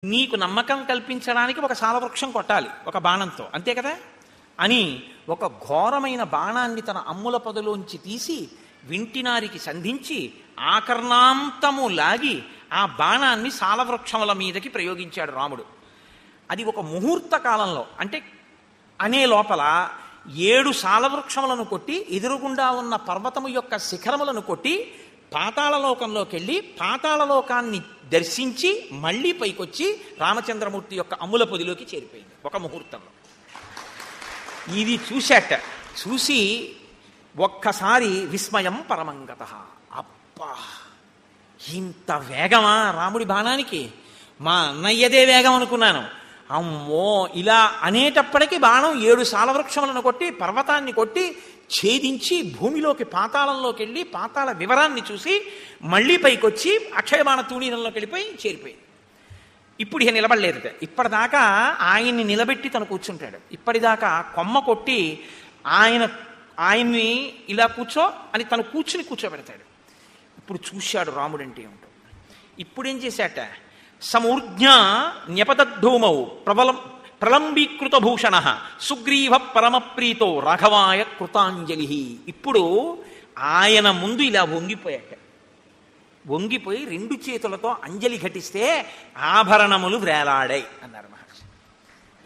నీకు నమ్మకం కల్పించడానికి ఒక సాలవృక్షం కొట్టాలి ఒక బాణంతో, అంతే కదా అని ఒక ఘోరమైన బాణాన్ని తన అమ్ముల పొదలోంచి తీసి వింటినారికి సంధించి ఆకర్ణాంతము లాగి ఆ బాణాన్ని సాలవృక్షముల మీదకి ప్రయోగించాడు రాముడు. అది ఒక ముహూర్త కాలంలో, అంటే అనే లోపల 7 సాలవృక్షములను కొట్టి ఎదురుగుండా ఉన్న పర్వతము యొక్క శిఖరములను కొట్టి పాతాళలోకంలోకి వెళ్ళి పాతాళలోకాన్ని దర్శించి మళ్ళీ పైకొచ్చి రామచంద్రమూర్తి యొక్క అమ్ముల పొదిలోకి చేరిపోయింది ఒక ముహూర్తంలో. ఇది చూశాట. చూసి ఒక్కసారి విస్మయం పరమంగత. అబ్బా, ఇంత వేగమా రాముడి బాణానికి? మా అన్నయ్యదే వేగం అనుకున్నాను. అమ్మో, ఇలా అనేటప్పటికీ బాణం 7 సాలవృక్షములను కొట్టి పర్వతాన్ని కొట్టి ఛేదించి భూమిలోకి పాతాళంలోకి వెళ్ళి పాతాళ వివరాన్ని చూసి మళ్ళీ పైకొచ్చి అక్షయబాణ తూణీరంలోకి వెళ్ళిపోయి చేరిపోయింది. ఇప్పుడు ఇక నిలబడలేదు. ఇప్పటిదాకా ఆయన్ని నిలబెట్టి తను కూర్చుంటాడు. ఇప్పటిదాకా కొమ్మ కొట్టి ఆయన్ని ఇలా కూర్చో అని తను కూర్చోబెడతాడు. ఇప్పుడు చూశాడు రాముడంటే ఏమిటో. ఇప్పుడేం చేశాట? సమూర్ధ్య న్యపతద్ధూమౌ ప్రలంబీకృత భూషణ సుగ్రీవ పరమప్రీతో రాఘవాయ కృతాంజలి. ఇప్పుడు ఆయన ముందు ఇలా వంగిపోయాట. వంగిపోయి 2 చేతులతో అంజలి ఘటిస్తే ఆభరణములు వ్రేలాడాయి అన్నారు మహర్షి.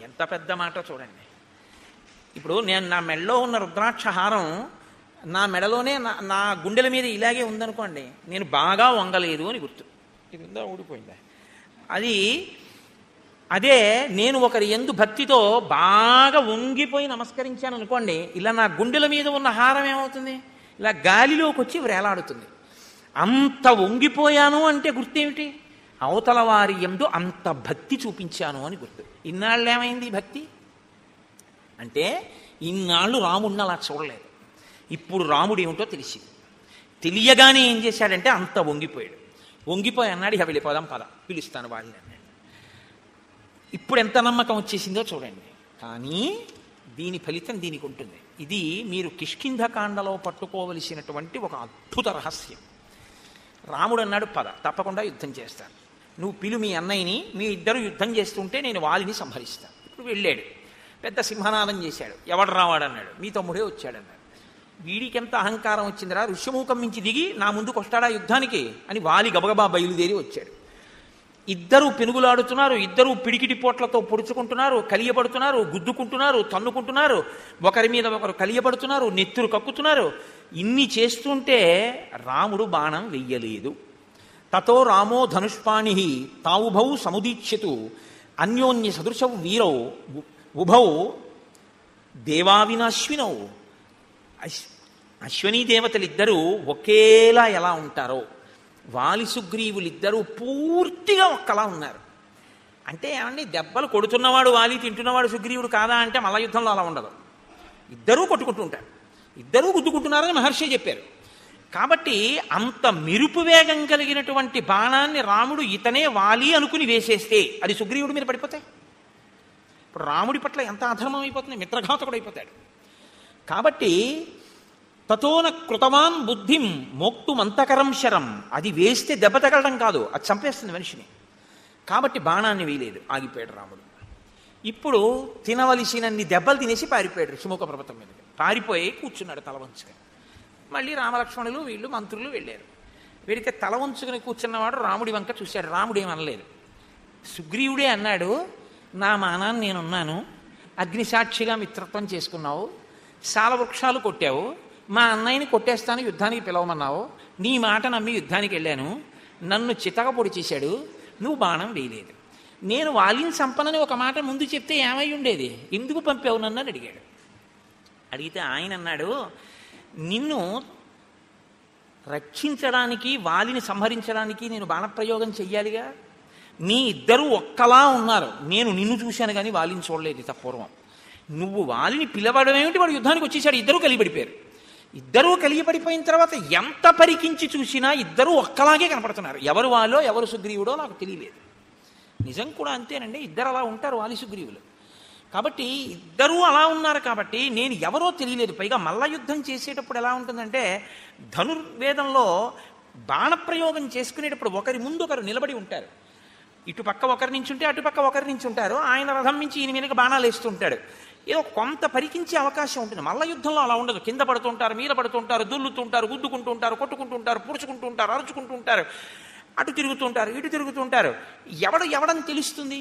ఎంత పెద్ద మాట చూడండి. ఇప్పుడు నేను నా మెడలో ఉన్న రుద్రాక్షహారం నా మెడలోనే నా గుండెల మీద ఇలాగే ఉందనుకోండి, నేను బాగా వంగలేదు అని గుర్తు. ఇది ఉందా, ఊడిపోయిందా? అదే నేను ఒకరి యందు భక్తితో బాగా వంగిపోయి నమస్కరించాను అనుకోండి, ఇలా నా గుండెల మీద ఉన్న హారం ఏమవుతుంది? ఇలా గాలిలోకి వచ్చి వ్రేలాడుతుంది. అంత వంగిపోయాను అంటే గుర్తేమిటి? అవతల వారి యందు అంత భక్తి చూపించాను అని గుర్తు. ఇన్నాళ్ళు ఏమైంది భక్తి అంటే? ఇన్నాళ్ళు రాముడిని అలా చూడలేదు. ఇప్పుడు రాముడు ఏమిటో తెలిసింది. తెలియగానే ఏం చేశాడంటే అంత వంగిపోయాడు. వంగిపోయి అన్నాడు, ఇక వెళ్ళిపోదాం పద, పిలుస్తాను వాళ్ళని అన్నాడు. ఇప్పుడు ఎంత నమ్మకం వచ్చేసిందో చూడండి. కానీ దీని ఫలితం దీనికి ఉంటుంది. ఇది మీరు కిష్కింధకాండలో పట్టుకోవలసినటువంటి ఒక అద్భుత రహస్యం. రాముడు అన్నాడు, పద, తప్పకుండా యుద్ధం చేస్తాను, నువ్వు పిలు మీ అన్నయ్యని, మీ ఇద్దరు యుద్ధం చేస్తుంటే నేను వాలిని సంహరిస్తాను. ఇప్పుడు వెళ్ళాడు, పెద్ద సింహనాదం చేశాడు. ఎవడు రావాడన్నాడు, మీ తమ్ముడే వచ్చాడన్నాడు. వీడికి ఎంత అహంకారం వచ్చిందిరా, ఋష్యమూకం మించి దిగి నా ముందుకు వస్తాడా యుద్ధానికి అని వాలి గబగబా బయలుదేరి వచ్చాడు. ఇద్దరూ పెనుగులాడుతున్నారు, ఇద్దరూ పిడికిటి పోట్లతో పొడుచుకుంటున్నారు, కలియబడుతున్నారు, గుద్దుకుంటున్నారు, తన్నుకుంటున్నారు, ఒకరి మీద ఒకరు కలియబడుతున్నారు, నెత్తురు కక్కుతున్నారు. ఇన్ని చేస్తుంటే రాముడు బాణం వెయ్యలేదు. తతో రామో ధనుష్పాణి తావుభౌ సముదీచ్యతు అన్యోన్య సదృశౌ వీరౌ ఉభౌ దేవావినాశ్వినౌ. అశ్వనీ దేవతలిద్దరూ ఒకేలా ఎలా ఉంటారో వాలి సుగ్రీవులిద్దరూ పూర్తిగా ఒక్కలా ఉన్నారు. అంటే ఏమండి, దెబ్బలు కొడుతున్నవాడు వాలి, తింటున్నవాడు సుగ్రీవుడు కాదా అంటే మల్ల యుద్ధంలో అలా ఉండదు. ఇద్దరూ కొట్టుకుంటూ ఉంటారు, ఇద్దరూ గుద్దుకుంటున్నారని మహర్షి చెప్పారు. కాబట్టి అంత మెరుపు వేగం కలిగినటువంటి బాణాన్ని రాముడు ఇతనే వాలి అనుకుని వేసేస్తే అది సుగ్రీవుడి మీద పడిపోతాయి. ఇప్పుడు రాముడి పట్ల ఎంత అధర్మం అయిపోతుంది, మిత్రఘాతకుడు అయిపోతాడు. కాబట్టి తతోన కృతవాన్ బుద్ధిం మోక్తుమంతకరం శరం. అది వేస్తే దెబ్బ తగలడం కాదు, అది చంపేస్తుంది మనిషిని. కాబట్టి బాణాన్ని వేయలేదు, ఆగిపోయాడు రాముడు. ఇప్పుడు తినవలసినన్ని దెబ్బలు తినేసి పారిపోయాడు ఋషిముఖ పర్వతం మీద. పారిపోయి కూర్చున్నాడు తల వంచుకొని. మళ్ళీ రామలక్ష్మణులు వీళ్ళు మంత్రులు వెళ్ళారు. వెళితే తల వంచుకొని కూర్చున్నవాడు రాముడి వంక చూశాడు. రాముడు ఏమనలేదు. సుగ్రీవుడే అన్నాడు, నా మానాన్ని నేనున్నాను, అగ్నిసాక్షిగా మిత్రత్వం చేసుకున్నావు, సాలవృక్షాలు కొట్టావు, మా అన్నయ్యని కొట్టేస్తాను యుద్ధానికి పిలవమన్నావు, నీ మాట నమ్మి యుద్ధానికి వెళ్ళాను, నన్ను చితక పొడి చేశాడు, నువ్వు బాణం వేయలేదు. నేను వాలిని సంపనని ఒక మాట ముందు చెప్తే ఏమై ఉండేది, ఎందుకు పంపావు నన్ను అని అడిగాడు. అడిగితే ఆయన అన్నాడు, నిన్ను రక్షించడానికి వాలిని సంహరించడానికి నేను బాణప్రయోగం చెయ్యాలిగా. మీ ఇద్దరూ ఒక్కలా ఉన్నారు, నేను నిన్ను చూశాను కానీ వాలిని చూడలేదు ఇంత పూర్వం. నువ్వు వాలిని పిలవడం ఏమిటి, వాడు యుద్ధానికి వచ్చేసాడు. ఇద్దరూ కలిపడిపోయారు. ఇద్దరూ కలియపడిపోయిన తర్వాత ఎంత పరికించి చూసినా ఇద్దరూ ఒక్కలాగే కనపడుతున్నారు. ఎవరు వాలో ఎవరు సుగ్రీవుడో నాకు తెలియలేదు. నిజం కూడా అంతేనండి, ఇద్దరు అలా ఉంటారు వాలి సుగ్రీవులు. కాబట్టి ఇద్దరూ అలా ఉన్నారు కాబట్టి నేను ఎవరో తెలియలేదు. పైగా మల్ల యుద్ధం చేసేటప్పుడు ఎలా ఉంటుందంటే, ధనుర్వేదంలో బాణప్రయోగం చేసుకునేటప్పుడు ఒకరి ముందు ఒకరు నిలబడి ఉంటారు. ఇటుపక్క ఒకరి నుంచి ఉంటే అటుపక్క ఒకరి నుంచి ఉంటారు. ఆయన రథం నుంచి ఈయన మీదకి బాణాలు వేస్తుంటాడు. ఏదో కొంత పరికించే అవకాశం ఉంటుంది. మల్ల యుద్ధంలో అలా ఉండదు. కింద పడుతుంటారు, మీద పడుతుంటారు, దుల్లుతుంటారు, గుద్దుకుంటుంటారు, కొట్టుకుంటుంటారు, పుడుచుకుంటుంటారు, అరుచుకుంటుంటారు, అటు తిరుగుతుంటారు, ఇటు తిరుగుతుంటారు. ఎవడని తెలుస్తుంది?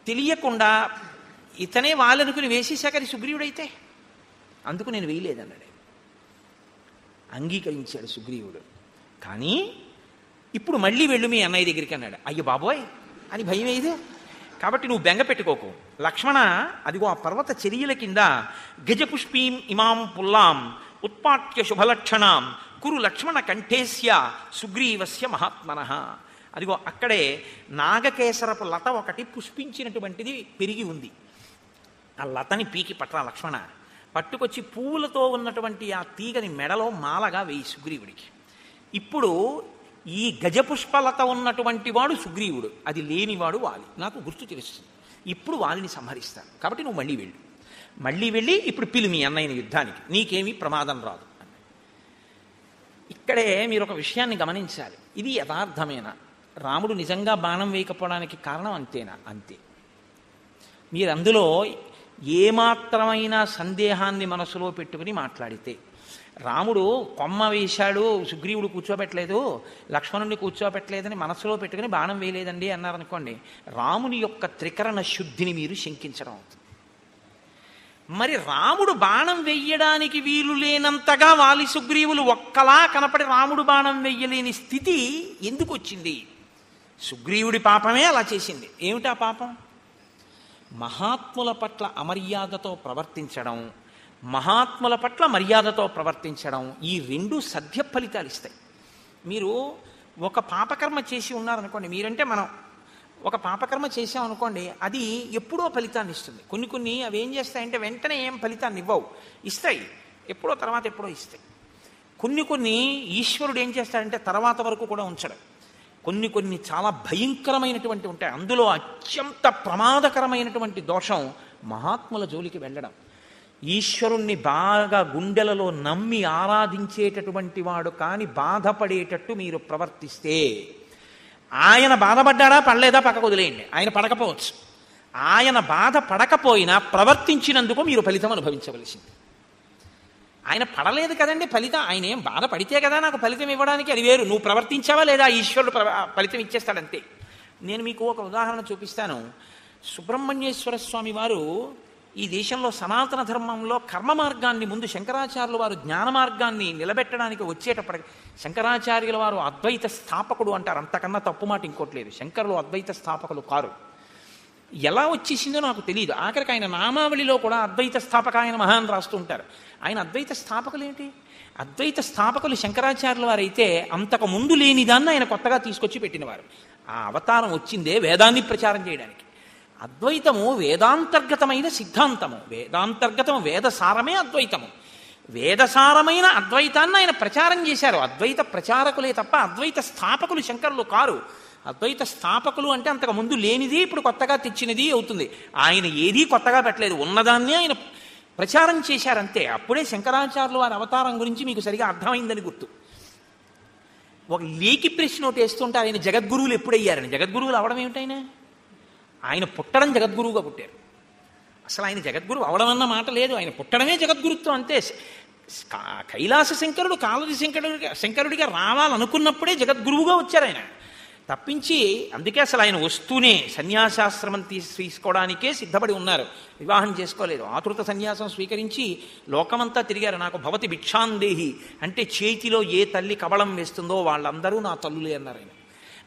తెలియకుండా ఇతనే వాళ్ళనుకుని వేసేశాకని సుగ్రీవుడైతే అందుకు నేను వేయలేదన్నాడు. అంగీకరించాడు సుగ్రీవుడు. కానీ ఇప్పుడు మళ్ళీ వెళ్ళు మీ అన్నయ్య దగ్గరికి అన్నాడు. అయ్యో బాబోయ్ అని భయం ఏది? కాబట్టి నువ్వు బెంగ పెట్టుకోకు లక్ష్మణ. అదిగో ఆ పర్వత చర్యల కింద గజపుష్పీం ఇమాం పుల్లాం ఉత్పాట్య శుభలక్షణాం కురు లక్ష్మణ కంఠేస్య సుగ్రీవస్య మహాత్మనః. అదిగో అక్కడే నాగకేసరపు లత ఒకటి పుష్పించినటువంటిది పెరిగి ఉంది. ఆ లతని పీకి పట్రా లక్ష్మణ. పట్టుకొచ్చి పువ్వులతో ఉన్నటువంటి ఆ తీగని మెడలో మాలగా వేయి సుగ్రీవుడికి. ఇప్పుడు ఈ గజపుష్పలత ఉన్నటువంటి వాడు సుగ్రీవుడు, అది లేనివాడు వాలి. నాకు గుర్తు తెలుస్తుంది. ఇప్పుడు వాలిని సంహరిస్తాను. కాబట్టి నువ్వు మళ్ళీ వెళ్ళి ఇప్పుడు పిలు మీ అన్నయ్యని యుద్ధానికి, నీకేమీ ప్రమాదం రాదు. ఇక్కడే మీరు ఒక విషయాన్ని గమనించాలి. ఇది యథార్థమేనా? రాముడు నిజంగా బాణం వేయకపోవడానికి కారణం అంతేనా? అంతే. మీరు అందులో ఏమాత్రమైన సందేహాన్ని మనసులో పెట్టుకుని మాట్లాడితే, రాముడు కొమ్మ వేశాడు, సుగ్రీవుడు కూర్చోబెట్టలేదు, లక్ష్మణుడిని కూర్చోబెట్టలేదని మనసులో పెట్టుకుని బాణం వేయలేదండి అన్నారనుకోండి, రాముని యొక్క త్రికరణ శుద్ధిని మీరు శంకించడం అవుతుంది. మరి రాముడు బాణం వెయ్యడానికి వీలు లేనంతగా వాలి సుగ్రీవులు ఒక్కలా కనపడి రాముడు బాణం వెయ్యలేని స్థితి ఎందుకు వచ్చింది? సుగ్రీవుడి పాపమే అలా చేసింది. ఏమిటా పాపం? మహాత్ముల పట్ల అమర్యాదతో ప్రవర్తించడం, మహాత్ముల పట్ల మర్యాదతో ప్రవర్తించడం, ఈ రెండు సద్య ఫలితాలు ఇస్తాయి. మీరు ఒక పాపకర్మ చేసి ఉన్నారనుకోండి, మీరంటే మనం ఒక పాపకర్మ చేసామనుకోండి, అది ఎప్పుడో ఫలితాన్ని ఇస్తుంది. కొన్ని అవి ఏం చేస్తాయంటే వెంటనే ఏం ఫలితాన్ని ఇవ్వవు, ఇస్తాయి ఎప్పుడో తర్వాత ఎప్పుడో ఇస్తాయి. కొన్ని ఈశ్వరుడు ఏం చేస్తాడంటే తర్వాత వరకు కూడా ఉంచడం. కొన్ని చాలా భయంకరమైనటువంటి ఉంటాయి. అందులో అత్యంత ప్రమాదకరమైనటువంటి దోషం మహాత్ముల జోలికి వెళ్ళడం. ఈశ్వరుణ్ణి బాగా గుండెలలో నమ్మి ఆరాధించేటటువంటి వాడు కానీ బాధపడేటట్టు మీరు ప్రవర్తిస్తే, ఆయన బాధపడ్డాడా పడలేదా పక్కకు వదిలేయండి, ఆయన పడకపోవచ్చు. ఆయన బాధ పడకపోయినా ప్రవర్తించినందుకు మీరు ఫలితం అనుభవించవలసింది. ఆయన పడలేదు కదండి ఫలితం, ఆయన ఏం బాధపడితే కదా నాకు ఫలితం ఇవ్వడానికి, అది వేరు. నువ్వు ప్రవర్తించావా లేదా ఈశ్వరుడు ఫలితం ఇచ్చేస్తాడంతే. నేను మీకు ఒక ఉదాహరణ చూపిస్తాను. సుబ్రహ్మణ్యేశ్వర స్వామి వారు ఈ దేశంలో సనాతన ధర్మంలో కర్మ మార్గాన్ని ముందు శంకరాచార్యుల వారు జ్ఞాన మార్గాన్ని నిలబెట్టడానికి వచ్చేటప్పటికి, శంకరాచార్యుల వారు అద్వైత స్థాపకుడు అంటారు, అంతకన్నా తప్పు మాట ఇంకోట్లేదు. శంకరులు అద్వైత స్థాపకులు కారు. ఎలా వచ్చేసిందో నాకు తెలియదు. ఆఖరికి ఆయన నామావళిలో కూడా అద్వైత స్థాపక ఆయన మహాన్ రాస్తూ ఉంటారు. ఆయన అద్వైత స్థాపకులు ఏంటి? అద్వైత స్థాపకులు శంకరాచార్యుల వారైతే అంతకు ముందు లేని దాన్ని ఆయన కొత్తగా తీసుకొచ్చి పెట్టినవారు. ఆ అవతారం వచ్చిందే వేదాన్ని ప్రచారం చేయడానికి. అద్వైతము వేదాంతర్గతమైన సిద్ధాంతము, వేదాంతర్గతము వేదసారమే అద్వైతము. వేదసారమైన అద్వైతాన్ని ఆయన ప్రచారం చేశారు. అద్వైత ప్రచారకులే తప్ప అద్వైత స్థాపకులు శంకరులు కారు. అద్వైత స్థాపకులు అంటే అంతకు ముందు లేనిది ఇప్పుడు కొత్తగా తెచ్చినది అవుతుంది. ఆయన ఏదీ కొత్తగా పెట్టలేదు, ఉన్నదాన్ని ఆయన ప్రచారం చేశారంతే. అప్పుడే శంకరాచార్యులు వారి అవతారం గురించి మీకు సరిగా అర్థమైందని గుర్తు. ఒక లేకి ప్రశ్న ఒకటి వేస్తుంటే ఆయన జగద్గురువులు ఎప్పుడయ్యారని. జగద్గురువులు అవడం ఏమిటైనా? ఆయన పుట్టడం జగద్గురువుగా పుట్టారు. అసలు ఆయన జగద్గురువు అవడం అన్న మాట లేదు, ఆయన పుట్టడమే జగద్గురుత్వం అంతే. కైలాస శంకరుడు కాళది శంకరుడిగా రావాలనుకున్నప్పుడే జగద్గురువుగా వచ్చారు ఆయన. తప్పించి అందుకే అసలు ఆయన వస్తూనే సన్యాసాశ్రమం తీసుకోవడానికే సిద్ధపడి ఉన్నారు, వివాహం చేసుకోలేదు. ఆతృత సన్యాసం స్వీకరించి లోకమంతా తిరిగారు. నాకు భవతి భిక్షాందేహి అంటే చేతిలో ఏ తల్లి కవళం వేస్తుందో వాళ్ళందరూ నా తల్లులే అన్నారు ఆయన.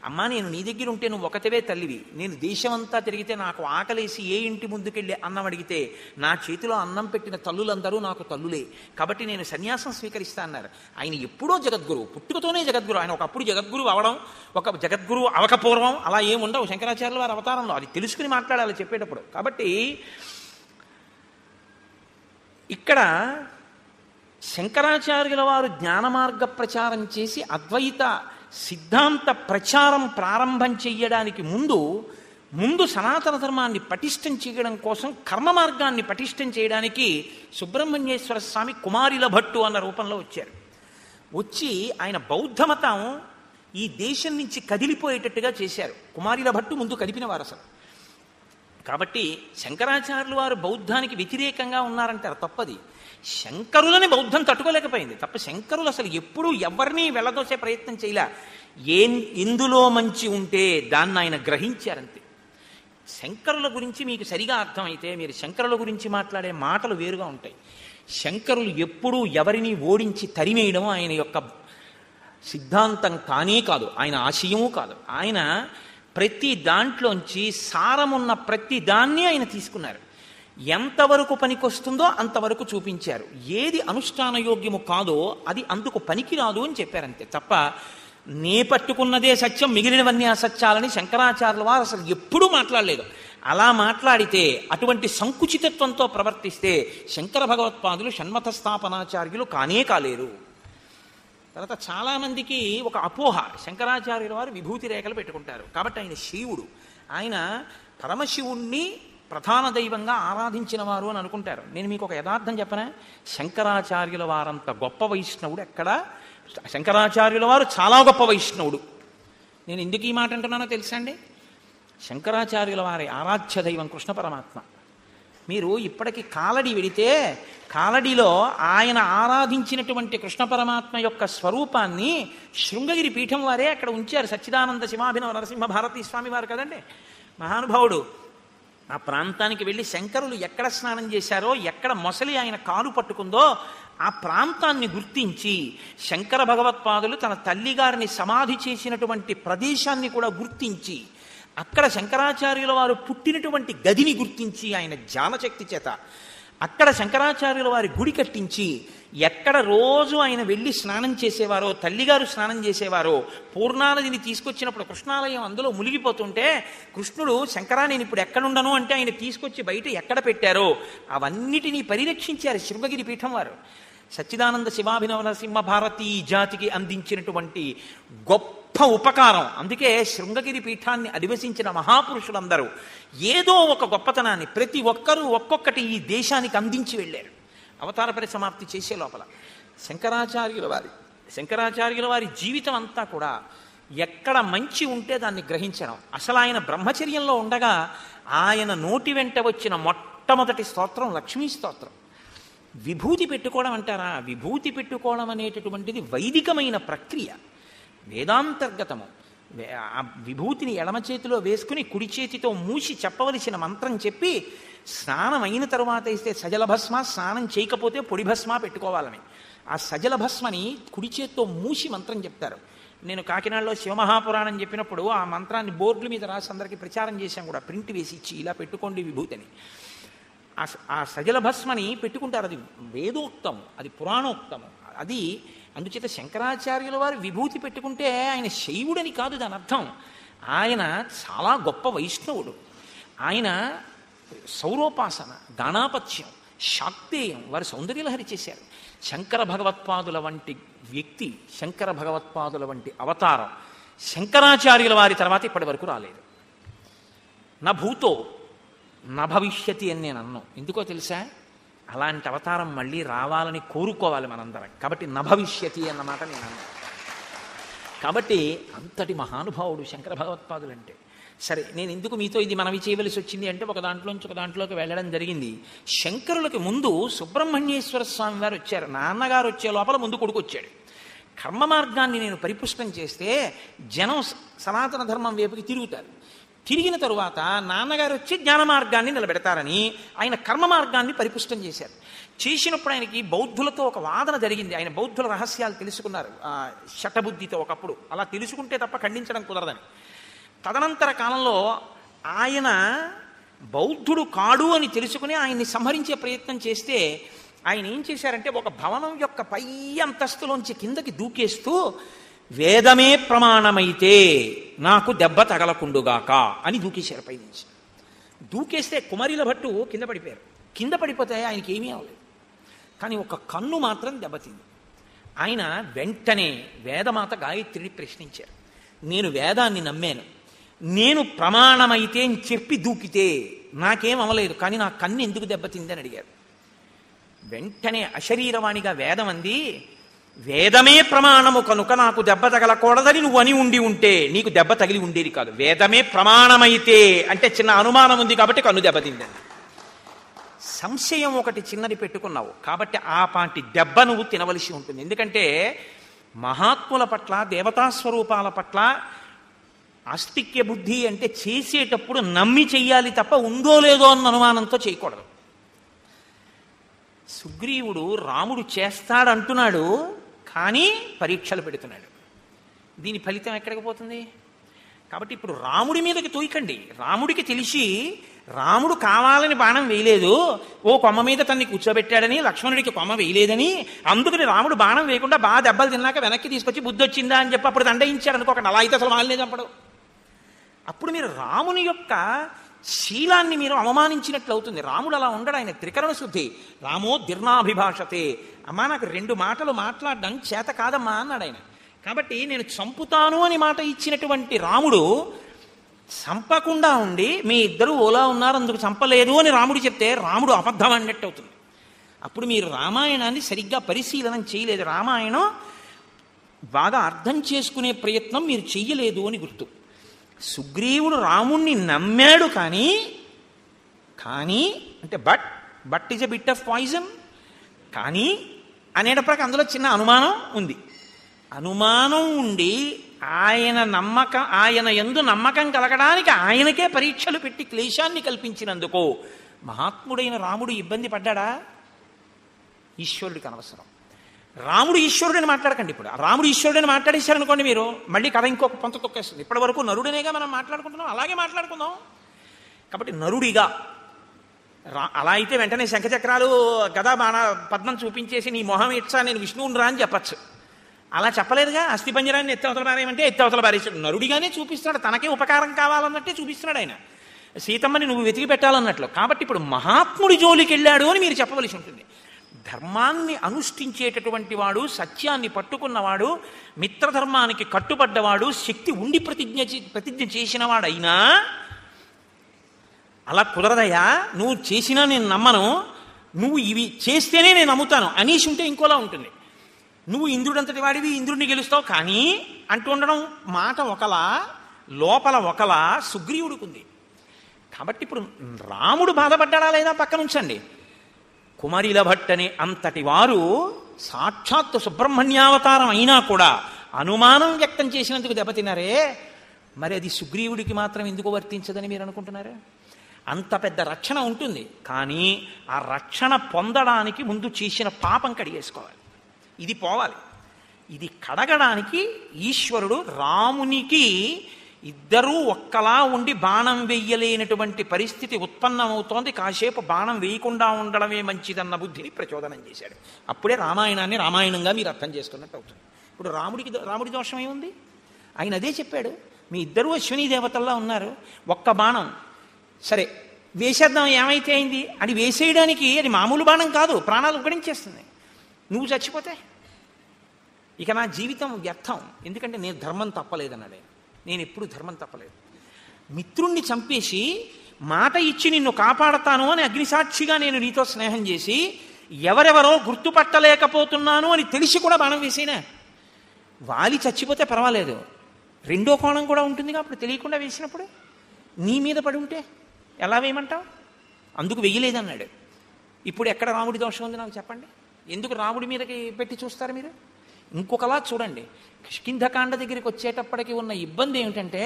అమ్మా నేను నీ దగ్గర ఉంటే నువ్వు ఒకటివే తల్లివి, నేను దేశమంతా తిరిగితే నాకు ఆకలేసి ఏ ఇంటి ముందుకెళ్ళి అన్నం అడిగితే నా చేతిలో అన్నం పెట్టిన తల్లులందరూ నాకు తల్లులే, కాబట్టి నేను సన్యాసం స్వీకరిస్తా అన్నారు. ఆయన ఎప్పుడో జగద్గురువు, పుట్టుకతోనే జగద్గురు. ఆయన ఒకప్పుడు జగద్గురువు అవడం, ఒక జగద్గురువు అవకపూర్వం అలా ఏముండవు శంకరాచార్యుల వారి అవతారంలో. అది తెలుసుకుని మాట్లాడాలి చెప్పేటప్పుడు. కాబట్టి ఇక్కడ శంకరాచార్యుల వారు జ్ఞాన మార్గ ప్రచారం చేసి అద్వైత సిద్ధాంత ప్రచారం ప్రారంభం చెయ్యడానికి ముందు సనాతన ధర్మాన్ని పటిష్టం చేయడం కోసం కర్మ మార్గాన్ని పటిష్టం చేయడానికి సుబ్రహ్మణ్యేశ్వర స్వామి కుమారిల భట్టు అన్న రూపంలో వచ్చారు. వచ్చి ఆయన బౌద్ధ మతం ఈ దేశం నుంచి కదిలిపోయేటట్టుగా చేశారు. కుమారిల భట్టు ముందు కదిపిన వారు అసలు. కాబట్టి శంకరాచార్యులు వారు బౌద్ధానికి వ్యతిరేకంగా ఉన్నారంటారు, తప్పది. శంకరులని బౌద్ధం తట్టుకోలేకపోయింది తప్ప శంకరులు అసలు ఎప్పుడూ ఎవరిని వెళ్ళదోసే ప్రయత్నం చేయలే. ఎందులో మంచి ఉంటే దాన్ని ఆయన గ్రహించారంతే. శంకరుల గురించి మీకు సరిగా అర్థమైతే మీరు శంకరుల గురించి మాట్లాడే మాటలు వేరుగా ఉంటాయి. శంకరులు ఎప్పుడూ ఎవరిని ఓడించి తరిమేయడం ఆయన యొక్క సిద్ధాంతం కానే కాదు, ఆయన ఆశయము కాదు. ఆయన ప్రతి దాంట్లోంచి సారమున్న ప్రతి దాన్ని ఆయన తీసుకున్నారు. ఎంతవరకు పనికొస్తుందో అంతవరకు చూపించారు. ఏది అనుష్ఠానయోగ్యము కాదో అది అందుకు పనికిరాదు అని చెప్పారంతే తప్ప నే పట్టుకున్నదే సత్యం మిగిలినవన్నీ అసత్యాలని శంకరాచార్యుల వారు అసలు ఎప్పుడూ మాట్లాడలేదు. అలా మాట్లాడితే, అటువంటి సంకుచితత్వంతో ప్రవర్తిస్తే శంకర భగవత్పాదులు షణ్మత స్థాపనాచార్యులు కానే కాలేరు. తర్వాత చాలామందికి ఒక అపోహ, శంకరాచార్యుల వారు విభూతి రేఖలు పెట్టుకుంటారు కాబట్టి ఆయన శివుడు, ఆయన పరమశివుణ్ణి ప్రధాన దైవంగా ఆరాధించిన వారు అని అనుకుంటారు. నేను మీకు ఒక యథార్థం చెప్పనా, శంకరాచార్యుల వారంత గొప్ప వైష్ణవుడు ఎక్కడా, శంకరాచార్యుల వారు చాలా గొప్ప వైష్ణవుడు. నేను ఎందుకు ఈ మాట అంటున్నానో తెలుసా అండి? శంకరాచార్యుల వారి ఆరాధ్య దైవం కృష్ణ పరమాత్మ. మీరు ఇప్పటికీ కాలడి వెడితే కాలడిలో ఆయన ఆరాధించినటువంటి కృష్ణ పరమాత్మ యొక్క స్వరూపాన్ని శృంగగిరి పీఠం వారే అక్కడ ఉంచారు. సచ్చిదానంద శివాభినవ నరసింహ భారతీ స్వామి వారు కదండి, మహానుభావుడు. ఆ ప్రాంతానికి వెళ్ళి శంకరులు ఎక్కడ స్నానం చేశారో, ఎక్కడ మొసలి ఆయన కాలు పట్టుకుందో ఆ ప్రాంతాన్ని గుర్తించి శంకర భగవత్పాదులు తన తల్లిగారిని సమాధి చేసినటువంటి ప్రదేశాన్ని కూడా గుర్తించి అక్కడ శంకరాచార్యుల వారు పుట్టినటువంటి గదిని గుర్తించి ఆయన జ్ఞానశక్తి చేత అక్కడ శంకరాచార్యుల వారి గుడి కట్టించి ఎక్కడ రోజు ఆయన వెళ్ళి స్నానం చేసేవారో, తల్లిగారు స్నానం చేసేవారో, పూర్ణానదిని తీసుకొచ్చినప్పుడు కృష్ణాలయం అందులో మునిగిపోతుంటే కృష్ణుడు శంకరా నేను ఇప్పుడు ఎక్కడుండను అంటే ఆయన తీసుకొచ్చి బయట ఎక్కడ పెట్టారో అవన్నిటినీ పరిరక్షించారు శృంగగిరి పీఠం వారు. సచ్చిదానంద శివాభినవ నరసింహ భారతీ జాతికి అందించినటువంటి గొప్ప ఉపకారం. అందుకే శృంగగిరి పీఠాన్ని అధివసించిన మహాపురుషులందరూ ఏదో ఒక గొప్పతనాన్ని ప్రతి ఒక్కరూ ఒక్కొక్కటి ఈ దేశానికి అందించి వెళ్ళారు. అవతార పరిసమాప్తి చేసే లోపల శంకరాచార్యుల వారి జీవితం అంతా కూడా ఎక్కడ మంచి ఉంటే దాన్ని గ్రహించడం. అసలు ఆయన బ్రహ్మచర్యంలో ఉండగా ఆయన నోటి వెంట వచ్చిన మొట్టమొదటి స్తోత్రం లక్ష్మీ స్తోత్రం. విభూతి పెట్టుకోవడం అంటారా? విభూతి పెట్టుకోవడం అనేటటువంటిది వైదికమైన ప్రక్రియ, వేదాంతర్గతము. ఆ విభూతిని ఎడమ చేతిలో వేసుకుని కుడి చేతితో మూసి చెప్పవలసిన మంత్రం చెప్పి స్నానం అయిన తరువాత ఇస్తే సజల భస్మ, స్నానం చేయకపోతే పొడి భస్మ పెట్టుకోవాలని. ఆ సజల భస్మని కుడి చేతితో మూసి మంత్రం చెప్తారు. నేను కాకినాడలో శివమహాపురాణం చెప్పినప్పుడు ఆ మంత్రాన్ని బోర్డుల మీద రాసి అందరికీ ప్రచారం చేశాం కూడా, ప్రింట్ వేసి ఇచ్చి ఇలా పెట్టుకోండి విభూతిని. ఆ సజల భస్మని పెట్టుకుంటారు. అది వేదోక్తము, అది పురాణోక్తము. అది అందుచేత శంకరాచార్యుల వారు విభూతి పెట్టుకుంటే ఆయన శైవుడని కాదు దాని అర్థం. ఆయన చాలా గొప్ప వైష్ణవుడు. ఆయన సౌరోపాసన, గాణాపత్యం, శాక్తేయం వారు సౌందర్యలహరి చేశారు. శంకర భగవత్పాదుల వంటి వ్యక్తి, శంకర భగవత్పాదుల వంటి అవతారం శంకరాచార్యుల వారి తర్వాత ఇప్పటి వరకు రాలేదు. నా భూతో నా భవిష్యతి అని నేను అన్నాను. ఎందుకో తెలుసా? అలాంటి అవతారం మళ్ళీ రావాలని కోరుకోవాలి మనందరం. కాబట్టి నా భవిష్యతి అన్నమాట నేను అన్నాను. కాబట్టి అంతటి మహానుభావుడు శంకర భగవత్పాదులు అంటే. సరే, నేను ఎందుకు మీతో ఇది మనవి చేయవలసి వచ్చింది అంటే ఒక దాంట్లోంచి ఒక దాంట్లోకి వెళ్ళడం జరిగింది. శంకరులకి ముందు సుబ్రహ్మణ్యేశ్వర స్వామి వారు వచ్చారు. నాన్నగారు వచ్చే లోపల ముందు కొడుకు వచ్చాడు. కర్మ మార్గాన్ని నేను పరిపుష్టం చేస్తే జనం సనాతన ధర్మం వైపుకి తిరుగుతారు. తిరిగిన తరువాత నాన్నగారు వచ్చి జ్ఞాన మార్గాన్ని నిలబెడతారని ఆయన కర్మ మార్గాన్ని పరిపుష్టం చేశారు. చేసినప్పుడు ఆయనకి బౌద్ధులతో ఒక వాదన జరిగింది. ఆయన బౌద్ధుల రహస్యాలు తెలుసుకున్నారు శటబుద్ధితో. ఒకప్పుడు అలా తెలుసుకుంటే తప్ప ఖండించడం కుదరదని. తదనంతర కాలంలో ఆయన బౌద్ధుడు కాడు అని తెలుసుకుని ఆయన్ని సంహరించే ప్రయత్నం చేస్తే ఆయన ఏం చేశారంటే ఒక భవనం యొక్క పై అంతస్తులోంచి కిందకి దూకేస్తూ వేదమే ప్రమాణమైతే నాకు దెబ్బ తగలకుండుగాక అని దూకేశారు పైనుంచి. దూకేస్తే కుమారిల భట్టు కింద పడిపోయారు. కింద పడిపోతే ఆయనకి ఏమీ అవ్వలేదు, కానీ ఒక కన్ను మాత్రం దెబ్బతింది. ఆయన వెంటనే వేదమాత గాయత్రిని ప్రశ్నించారు. నేను వేదాన్ని నమ్మాను, నేను ప్రమాణమైతే అని చెప్పి దూకితే నాకేం అవ్వలేదు, కానీ నా కన్ను ఎందుకు దెబ్బతింది అని అడిగారు. వెంటనే అశరీరవాణిగా వేదం అంది, వేదమే ప్రమాణము కనుక నాకు దెబ్బ తగలకూడదని నువ్వు అని ఉండి ఉంటే నీకు దెబ్బ తగిలి ఉండేది కాదు. వేదమే ప్రమాణమైతే అంటే చిన్న అనుమానం ఉంది కాబట్టి కన్ను దెబ్బతిందని. సంశయం ఒకటి చిన్నది పెట్టుకున్నావు కాబట్టి ఆ పాటి దెబ్బ నువ్వు తినవలసి ఉంటుంది. ఎందుకంటే మహాత్ముల పట్ల, దేవతా స్వరూపాల పట్ల ఆస్తిక్య బుద్ధి అంటే చేసేటప్పుడు నమ్మి చెయ్యాలి తప్ప ఉందో లేదో అన్న అనుమానంతో చేయకూడదు. సుగ్రీవుడు రాముడు చేస్తాడంటున్నాడు కానీ పరీక్షలు పెడుతున్నాడు. దీని ఫలితం ఎక్కడికి పోతుంది? కాబట్టి ఇప్పుడు రాముడి మీదకి తోయకండి. రాముడికి తెలిసి రాముడు కావాలని బాణం వేయలేదు, ఓ కొమ్మ మీద తన్ని కూర్చోబెట్టాడని, లక్ష్మణుడికి కొమ్మ వేయలేదని, అందుకని రాముడు బాణం వేయకుండా బాగా దెబ్బలు తిన్నాక వెనక్కి తీసుకొచ్చి బుద్ధి వచ్చిందా అని చెప్పి అప్పుడు దండయించాడు అనుకోకండి. అలా అయితే అసలు వాళ్ళనే చంపడు. అప్పుడు మీరు రాముని యొక్క శీలాన్ని మీరు అవమానించినట్లు అవుతుంది. రాముడు అలా ఉండడు, ఆయన త్రికరణ శుద్ధి. రామో దీర్ణాభిభాషతే. అమ్మా నాకు 2 మాటలు మాట్లాడడం చేత కాదమ్మా అన్నాడు ఆయన. కాబట్టి నేను చంపుతాను అని మాట ఇచ్చినటువంటి రాముడు చంపకుండా ఉండి మీ ఇద్దరు ఓలా ఉన్నారు అందుకు చంపలేదు అని రాముడు చెప్తే రాముడు అబద్ధం అన్నట్టు అవుతుంది. అప్పుడు మీరు రామాయణాన్ని సరిగ్గా పరిశీలన చేయలేదు, రామాయణం బాగా అర్థం చేసుకునే ప్రయత్నం మీరు చెయ్యలేదు అని గుర్తు. సుగ్రీవుడు రాముణ్ణి నమ్మాడు కానీ అంటే but is a bit of poison కానీ అనేటప్పటికి అందులో చిన్న అనుమానం ఉంది. అనుమానం ఉండి ఆయన యందు నమ్మకం కలగడానికి ఆయనకే పరీక్షలు పెట్టి క్లేశాన్ని కల్పించినందుకు మహాత్ముడైన రాముడు ఇబ్బంది పడ్డాడా? ఈశ్వరుడికి అనవసరం. రాముడు ఈశ్వరుడని మాట్లాడకండి. ఇప్పుడు రాముడు ఈశ్వరుడని మాట్లాడేశారనుకోండి మీరు, మళ్ళీ కథ ఇంకొక పొంత తొక్కేస్తుంది. ఇప్పటి వరకు నరుడనేగా మనం మాట్లాడుకుంటున్నాం, అలాగే మాట్లాడుకుందాం. కాబట్టి నరుడిగా అలా అయితే వెంటనే శంఖచక్రాలు గదా బాణ పద్మం చూపించేసి నీ మొహం ఇచ్చా నేను విష్ణువుని రా అని చెప్పచ్చు. అలా చెప్పలేదుగా. అస్థిపంజరాన్ని ఎత్తవతల బారేయమంటే ఎత్తవతల బారేసాడు. నరుడిగానే చూపిస్తున్నాడు, తనకే ఉపకారం కావాలన్నట్టే చూపిస్తున్నాడు ఆయన. సీతమ్మని నువ్వు వెతికి పెట్టాలన్నట్లు. కాబట్టి ఇప్పుడు మహాత్ముడి జోలికి వెళ్ళాడు అని మీరు చెప్పవలసి ఉంటుంది. ధర్మాన్ని అనుష్ఠించేటటువంటి వాడు, సత్యాన్ని పట్టుకున్నవాడు, మిత్రధర్మానికి కట్టుబడ్డవాడు, శక్తి ఉండి ప్రతిజ్ఞ చేసిన వాడైనా అలా కుదరదయ్యా, నువ్వు చేసినా నేను నమ్మను, నువ్వు ఇవి చేస్తేనే నేను నమ్ముతాను అనేసి ఉంటే ఇంకోలా ఉంటుంది. నువ్వు ఇంద్రుడంతటి వాడివి, ఇంద్రుడిని గెలుస్తావు కానీ అంటూ ఉండడం మాట ఒకలా, లోపల ఒకలా సుగ్రీవుడికి. కాబట్టి ఇప్పుడు రాముడు బాధపడ్డాడా లేదా పక్కన ఉంచండి. కుమరిల భట్టని అంతటి వారు సాక్షాత్తు సుబ్రహ్మణ్యావతారం అయినా కూడా అనుమానం వ్యక్తం చేసినందుకు దెబ్బతిన్నారే, మరి అది సుగ్రీవుడికి మాత్రం ఎందుకు వర్తించదని మీరు అనుకుంటున్నారే? అంత పెద్ద రక్షణ ఉంటుంది కానీ ఆ రక్షణ పొందడానికి ముందు చేసిన పాపం కడిగేసుకోవాలి. ఇది పోవాలి. ఇది కడగడానికి ఈశ్వరుడు రామునికి ఇద్దరూ ఒక్కలా ఉండి బాణం వెయ్యలేనటువంటి పరిస్థితి ఉత్పన్నమవుతోంది, కాసేపు బాణం వేయకుండా ఉండడమే మంచిదన్న బుద్ధిని ప్రచోదనం చేశాడు. అప్పుడే రామాయణాన్ని రామాయణంగా మీరు అర్థం చేసుకున్నట్టు అవుతుంది. ఇప్పుడు రాముడి దోషం ఏముంది? ఆయన అదే చెప్పాడు, మీ ఇద్దరూ అశ్విని దేవతల్లా ఉన్నారు, ఒక్క బాణం సరే వేసేద్దాం ఏమైతే అయింది అని వేసేయడానికి అది మామూలు బాణం కాదు, ప్రాణాలు ఉగ్గడించేస్తుంది. నువ్వు చచ్చిపోతే ఇక నా జీవితం వ్యర్థం. ఎందుకంటే నేను ధర్మం తప్పలేదన్నాడు. నేను ఎప్పుడు ధర్మం తప్పలేదు. మిత్రుణ్ణి చంపేసి మాట ఇచ్చి నిన్ను కాపాడతాను అని అగ్నిసాక్షిగా నేను నీతో స్నేహం చేసి ఎవరెవరో గుర్తుపట్టలేకపోతున్నాను అని తెలిసి కూడా బాణం వేసేనా? వాలి చచ్చిపోతే పర్వాలేదు, రెండో కోణం కూడా ఉంటుందిగా అప్పుడు తెలియకుండా వేసినప్పుడు. నీ మీద పడి ఉంటే ఎలా వేయమంటావు? అందుకు వెయ్యలేదన్నాడు. ఇప్పుడు ఎక్కడ రాముడి దోషం ఉంది నాకు చెప్పండి. ఎందుకు రాముడి మీదకి పెట్టి చూస్తారు మీరు? ఇంకొకలా చూడండి. కిష్కింధకాండ దగ్గరికి వచ్చేటప్పటికి ఉన్న ఇబ్బంది ఏమిటంటే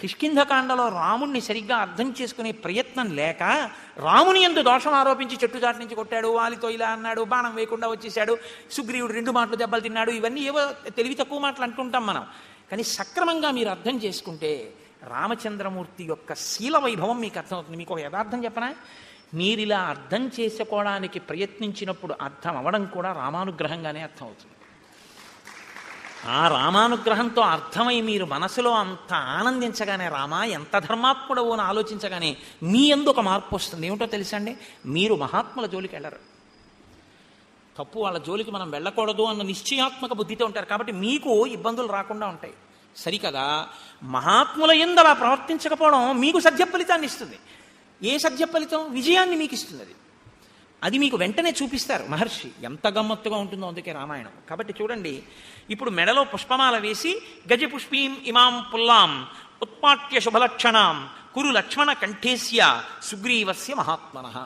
కిష్కింధకాండలో రాముణ్ణి సరిగ్గా అర్థం చేసుకునే ప్రయత్నం లేక రాముని యందు దోషం ఆరోపించి చెట్టుచాటు నుంచి కొట్టాడు, వాలితో ఇలా అన్నాడు, బాణం వేయకుండా వచ్చేసాడు, సుగ్రీవుడు 2 మాటలు దెబ్బలు తిన్నాడు. ఇవన్నీ ఏవో తెలివి తక్కువ మాటలు అంటుంటాం మనం. కానీ సక్రమంగా మీరు అర్థం చేసుకుంటే రామచంద్రమూర్తి యొక్క శీల వైభవం మీకు అర్థమవుతుంది. మీకు ఒక యథార్థం చెప్పనా? మీరు ఇలా అర్థం చేసుకోవడానికి ప్రయత్నించినప్పుడు అర్థం అవ్వడం కూడా రామానుగ్రహంగానే అర్థమవుతుంది. ఆ రామానుగ్రహంతో అర్థమై మీరు మనసులో అంత ఆనందించగానే, రామా ఎంత ధర్మాత్ముడవు అని ఆలోచించగానే మీ యందు ఒక మార్పు వస్తుంది. ఏమిటో తెలుసండి, మీరు మహాత్ముల జోలికి వెళ్ళరు. తప్పు వాళ్ళ జోలికి మనం వెళ్ళకూడదు అన్న నిశ్చయాత్మక బుద్ధితో ఉంటారు. కాబట్టి మీకు ఇబ్బందులు రాకుండా ఉంటాయి. సరికదా మహాత్ముల యందు అలా ప్రవర్తించకపోవడం మీకు సత్య ఫలితాన్ని ఇస్తుంది. ఏ సత్య ఫలితం? విజయాన్ని మీకు ఇస్తుంది. అది అది మీకు వెంటనే చూపిస్తారు మహర్షి. ఎంత గమ్మత్తుగా ఉంటుందో అందుకే రామాయణం. కాబట్టి చూడండి, ఇప్పుడు మెడలో పుష్పమాల వేసి గజపుష్పీం ఇమాం పుల్లాం ఉత్పాట్య శుభలక్షణాం కురు లక్ష్మణ కంఠేస్య సుగ్రీవస్య మహాత్మనః.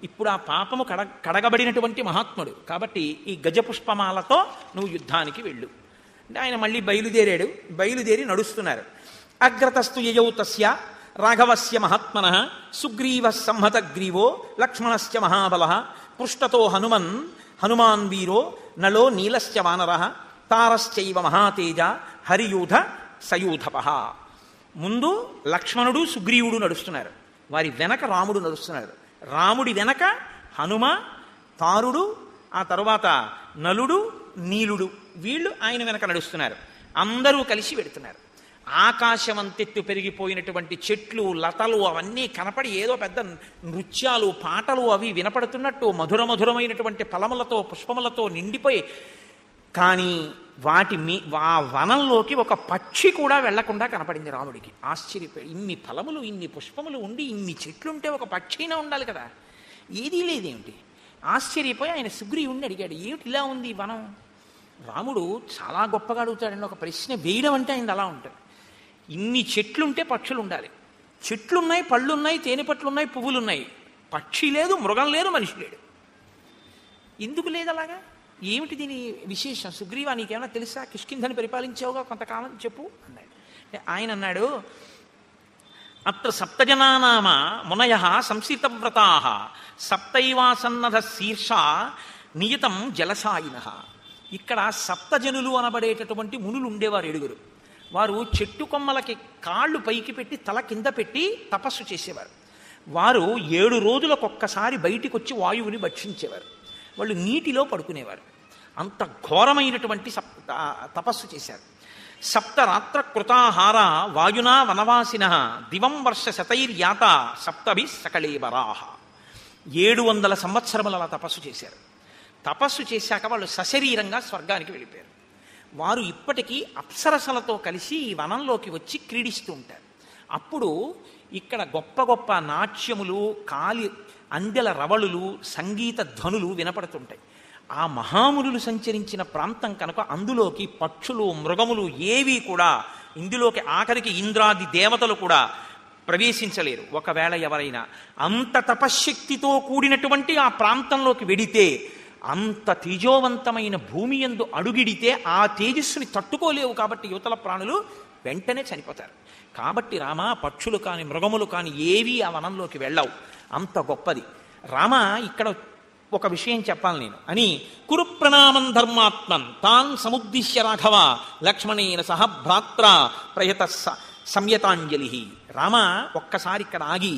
ఇప్పుడు ఆ పాపము కడగబడినటువంటి మహాత్ముడు కాబట్టి ఈ గజపుష్పమాలతో నువ్వు యుద్ధానికి వెళ్ళు అంటే ఆయన మళ్ళీ బయలుదేరి నడుస్తున్నారు. అగ్రతస్తు యయౌ తస్య రాఘవస్య మహాత్మనః సుగ్రీవ సంహతగ్రీవో లక్ష్మణస్య మహాబలః పృష్ఠతో హనుమాన్ వీరో నలో నీలశ్చ వానరః తారశ్చైవ మహాతేజ హరియూధ సయూధపః. ముందు లక్ష్మణుడు సుగ్రీవుడు నడుస్తున్నారు, వారి వెనక రాముడు నడుస్తున్నారు. రాముడి వెనక హనుమ, తారుడు, ఆ తరువాత నలుడు, నీలుడు, వీళ్ళు ఆయన వెనక నడుస్తున్నారు. అందరూ కలిసి వెడుతున్నారు. ఆకాశమంతెత్తు పెరిగిపోయినటువంటి చెట్లు, లతలు అవన్నీ కనపడి ఏదో పెద్ద నృత్యాలు, పాటలు అవి వినపడుతున్నట్టు మధురమైనటువంటి ఫలములతో పుష్పములతో నిండిపోయి, కానీ ఆ వనంలోకి ఒక పక్షి కూడా వెళ్లకుండా కనపడింది రాముడికి. ఆశ్చర్యపోయి, ఇన్ని ఫలములు ఇన్ని పుష్పములు ఉండి ఇన్ని చెట్లుంటే ఒక పక్షి అయినా ఉండాలి కదా, ఏదీ లేదేమిటి? ఆశ్చర్యపోయి ఆయన సుగ్రీవుణ్ణి అడిగాడు, ఏమిటి ఇలా ఉంది వనం? రాముడు చాలా గొప్పగా అడుగుతాడండి. ఒక ప్రశ్న వేయడం అంటే ఆయన అలా ఉంటుంది. ఇన్ని చెట్లుంటే పక్షులు ఉండాలి, చెట్లున్నాయి, పళ్ళున్నాయి, తేనెపట్లున్నాయి, పువ్వులున్నాయి, పక్షి లేదు, మృగం లేదు, మనిషి లేడు. ఎందుకు లేదు అలాగా? ఏమిటి దీని విశేషం? సుగ్రీవా, నీకేమైనా తెలుసా? కిష్కింధని పరిపాలించావుగా కొంతకాలం, చెప్పు అన్నాడు. ఆయన అన్నాడు, అత్ర సప్తజనానామ మునయః సంసితవ్రతాః సప్తైవాసన్నధ శీర్ష నియతం జలసాయినః. ఇక్కడ సప్తజనులు అనబడేటటువంటి మునులు ఉండేవారు 7. వారు చెట్టు కొమ్మలకి కాళ్ళు పైకి పెట్టి తల కింద పెట్టి తపస్సు చేసేవారు. వారు 7 రోజులకొక్కసారి బయటికి వచ్చి వాయువుని భక్షించేవారు. వాళ్ళు నీటిలో పడుకునేవారు. అంత ఘోరమైనటువంటి తపస్సు చేశారు. సప్తరాత్ర కృతాహార వాయునా వనవాసినః దివం వర్ష శతైర్యాత సప్తభి సకళేబరాః. 700 సంవత్సరములు అలా తపస్సు చేశారు. తపస్సు చేశాక వాళ్ళు సశరీరంగా స్వర్గానికి వెళ్ళిపోయారు. వారు ఇప్పటికీ అప్సరసలతో కలిసి ఈ వనంలోకి వచ్చి క్రీడిస్తూ ఉంటారు. అప్పుడు ఇక్కడ గొప్ప గొప్ప నాట్యములు, అందెల రవళులు, సంగీత ధ్వనులు వినపడుతుంటాయి. ఆ మహామునులు సంచరించిన ప్రాంతం కనుక అందులోకి పక్షులు, మృగములు ఏవీ కూడా, ఇందులోకి ఆఖరికి ఇంద్రాది దేవతలు కూడా ప్రవేశించలేరు. ఒకవేళ ఎవరైనా అంత తపశ్శక్తితో కూడినటువంటి ఆ ప్రాంతంలోకి వెడితే, అంత తేజోవంతమైన భూమి యందు అడుగిడితే ఆ తేజస్సుని తట్టుకోలేవు. కాబట్టి యువతల ప్రాణులు వెంటనే చనిపోతారు. కాబట్టి రామ, పక్షులు కాని మృగములు కాని ఏవీ ఆ వనంలోకి వెళ్ళవు, అంత గొప్పది. రామ, ఇక్కడ ఒక విషయం చెప్పాలి నేను అని కురు ప్రణామం ధర్మాత్మన్ తాన్ సముద్దిశ్య రాఘవ లక్ష్మణేన సహ భ్రాత్ర ప్రయత సంయతాంజలి. రామ, ఒక్కసారి ఇక్కడ ఆగి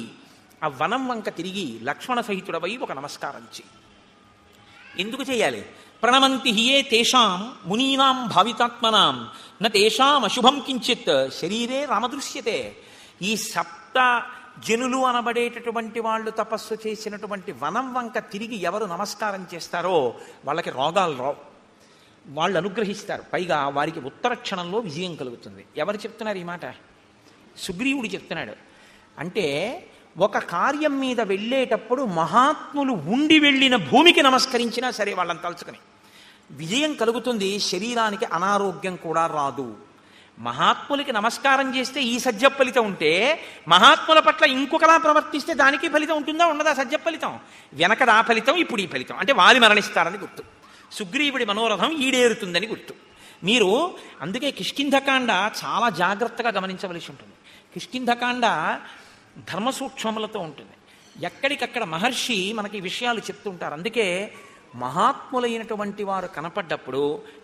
ఆ వనం వంక తిరిగి లక్ష్మణ సహితుడవై ఒక నమస్కారం చేయి. ఎందుకు చేయాలి? ప్రణమంతి హియే తేషాం మునీనాం భావితాత్మనాం న తేషాం అశుభం కించిత్ శరీరే రామదృశ్యతే. ఈ సప్త జనులు అనబడేటటువంటి వాళ్ళు తపస్సు చేసినటువంటి వనం వంక తిరిగి ఎవరు నమస్కారం చేస్తారో వాళ్ళకి రోగాలు రావు, వాళ్ళు అనుగ్రహిస్తారు. పైగా వారికి ఉత్తర క్షణంలో విజయం కలుగుతుంది. ఎవరు చెప్తున్నారు ఈ మాట? సుగ్రీవుడు చెప్తున్నాడు. అంటే ఒక కార్యం మీద వెళ్ళేటప్పుడు మహాత్ములు ఉండి వెళ్ళిన భూమికి నమస్కరించినా సరే వాళ్ళని తలుచుకుని విజయం కలుగుతుంది. శరీరానికి అనారోగ్యం కూడా రాదు. మహాత్ములకి నమస్కారం చేస్తే ఈ సజ్జ ఫలితం ఉంటే, మహాత్ముల పట్ల ఇంకొకలా ప్రవర్తిస్తే దానికి ఫలితం ఉంటుందా ఉండదా? సజ్జ ఫలితం వెనకదా ఫలితం, ఇప్పుడు ఈ ఫలితం. అంటే వారి మరణిస్తారని గుర్తు, సుగ్రీవుడి మనోరథం ఈడేరుతుందని గుర్తు. మీరు అందుకే కిష్కింధకాండ చాలా జాగ్రత్తగా గమనించవలసి ఉంటుంది. కిష్కింధకాండ ధర్మసూక్ష్మములతో ఉంటుంది. ఎక్కడికక్కడ మహర్షి మనకి విషయాలు చెప్తుంటారు. అందుకే మహాత్ములైనటువంటి వారు కనపడ్డప్పుడు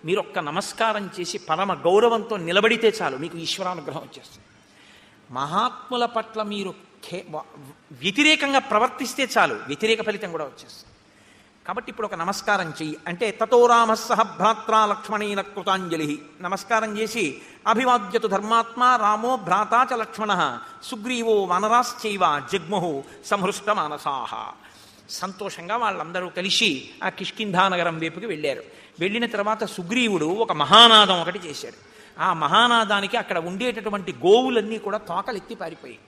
మీరు ఒక్క నమస్కారం చేసి పరమ గౌరవంతో నిలబడితే చాలు, మీకు ఈశ్వరానుగ్రహం వచ్చేస్తుంది. మహాత్ముల పట్ల మీరు వ్యతిరేకంగా ప్రవర్తిస్తే చాలు, వ్యతిరేక ఫలితం కూడా వచ్చేస్తుంది. కాబట్టి ఇప్పుడు ఒక నమస్కారం చెయ్యి అంటే తతో రామ సహ భ్రాత్ర లక్ష్మణేన కృతాంజలి. నమస్కారం చేసి అభివాద్యతు ధర్మాత్మ రామో భ్రాతా చ లక్ష్మణ సుగ్రీవో వనరాశ్చైవ జగ్ముహు సంహృష్ట మానసాహ. సంతోషంగా వాళ్ళందరూ కలిసి ఆ కిష్కింధానగరం వైపుకి వెళ్ళారు. వెళ్ళిన తర్వాత సుగ్రీవుడు ఒక మహానాదం ఒకటి చేశాడు. ఆ మహానాదానికి అక్కడ ఉండేటటువంటి గోవులన్నీ కూడా తోకలెత్తి పారిపోయాయి.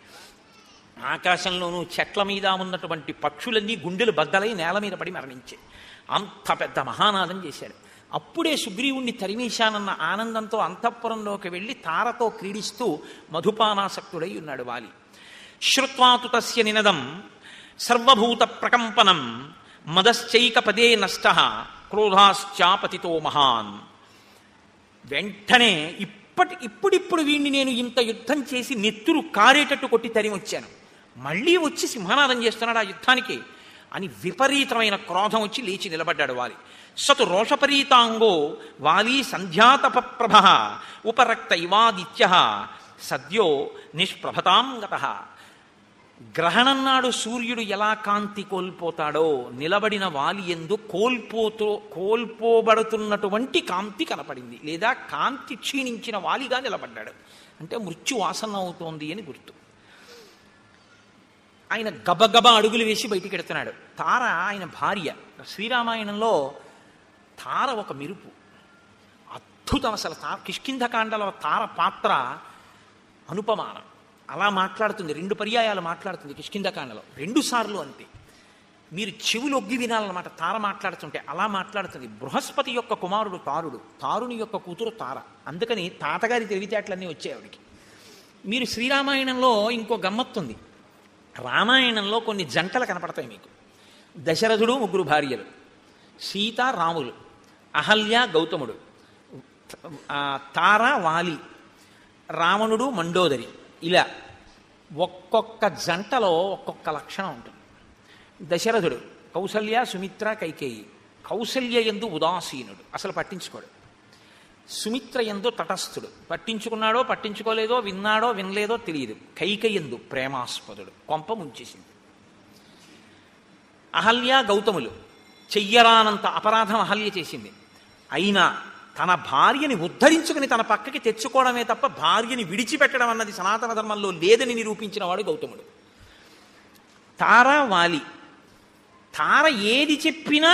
ఆకాశంలోనూ చెట్ల మీద ఉన్నటువంటి పక్షులన్నీ గుండెలు బద్దలై నేల మీద పడి మరణించాయి. అంత పెద్ద మహానాదం చేశాడు. అప్పుడే సుగ్రీవుణ్ణి తరిమేశానన్న ఆనందంతో అంతఃపురంలోకి వెళ్ళి తారతో క్రీడిస్తూ మధుపానాసక్తుడై ఉన్నాడు వాలి. శ్రుత్వాతు తస్య నినదం సర్వభూత ప్రకంపనం మదశ్చైక పదే నష్ట క్రోధాశ్చాపతితో మహాన్. వెంటనే ఇప్పుడిప్పుడు వీణ్ణి నేను ఇంత యుద్ధం చేసి నెత్తురు కారేటట్టు కొట్టి తరిమొచ్చాను, మళ్ళీ వచ్చి సింహనాదం చేస్తున్నాడు ఆ యుద్ధానికి అని విపరీతమైన క్రోధం వచ్చి లేచి నిలబడ్డాడు వాలి. సతు రోషపరీతాంగో వాలి సంధ్యాతపప్రభ ఉపరక్త ఇవాదిత్య సద్యో నిష్ప్రభతాం గతః. గ్రహణం నాడు సూర్యుడు ఎలా కాంతి కోల్పోతాడో నిలబడిన వాలి యందు కోల్పోబడుతున్నటువంటి కాంతి కనపడింది, లేదా కాంతి క్షీణించిన వాలిగా నిలబడ్డాడు. అంటే మృత్యు వాసన అవుతోంది అని గుర్తు. ఆయన గబగబా అడుగులు వేసి బయటికి ఎడుతున్నాడు. తార ఆయన భార్య. శ్రీరామాయణంలో తార ఒక మెరుపు, అద్భుతం. అసలు కిష్కింధకాండలో తార పాత్ర అనుపమానం. అలా మాట్లాడుతుంది, 2 పర్యాయాలు మాట్లాడుతుంది కిష్కింధకాండలో, 2 సార్లు అంతే. మీరు చెవులు ఒగ్గి వినాలన్నమాట తార మాట్లాడుతుంటే. అలా మాట్లాడుతుంది. బృహస్పతి యొక్క కుమారుడు తారుడు, తారుని యొక్క కూతురు తార. అందుకని తాతగారి తెలివితేటలన్నీ వచ్చాయి ఆవిడికి. మీరు శ్రీరామాయణంలో ఇంకో గమ్మత్తుంది. రామాయణంలో కొన్ని జంటలు కనపడతాయి మీకు. దశరథుడు 3 భార్యలు, సీత రాములు, అహల్య గౌతముడు, తార వాలి, రావణుడు మండోదరి. ఇలా ఒక్కొక్క జంటలో ఒక్కొక్క లక్షణం ఉంటుంది. దశరథుడు కౌసల్య సుమిత్ర కైకేయి. కౌసల్య యందు ఉదాసీనుడు, అసలు పట్టించుకోడు. సుమిత్ర యందు తటస్థుడు, పట్టించుకున్నాడో పట్టించుకోలేదో, విన్నాడో వినలేదో తెలియదు. కైకేయి యందు ప్రేమాస్పదుడు, కొంప ముంచేసింది. అహల్య గౌతములు చెయ్యరానంత అపరాధం అహల్య చేసింది. అయినా తన భార్యని ఉద్ధరించుకుని తన పక్కకి తెచ్చుకోవడమే తప్ప భార్యని విడిచిపెట్టడం అన్నది సనాతన ధర్మంలో లేదని నిరూపించిన వాడు గౌతముడు. తార వాలి. తార ఏది చెప్పినా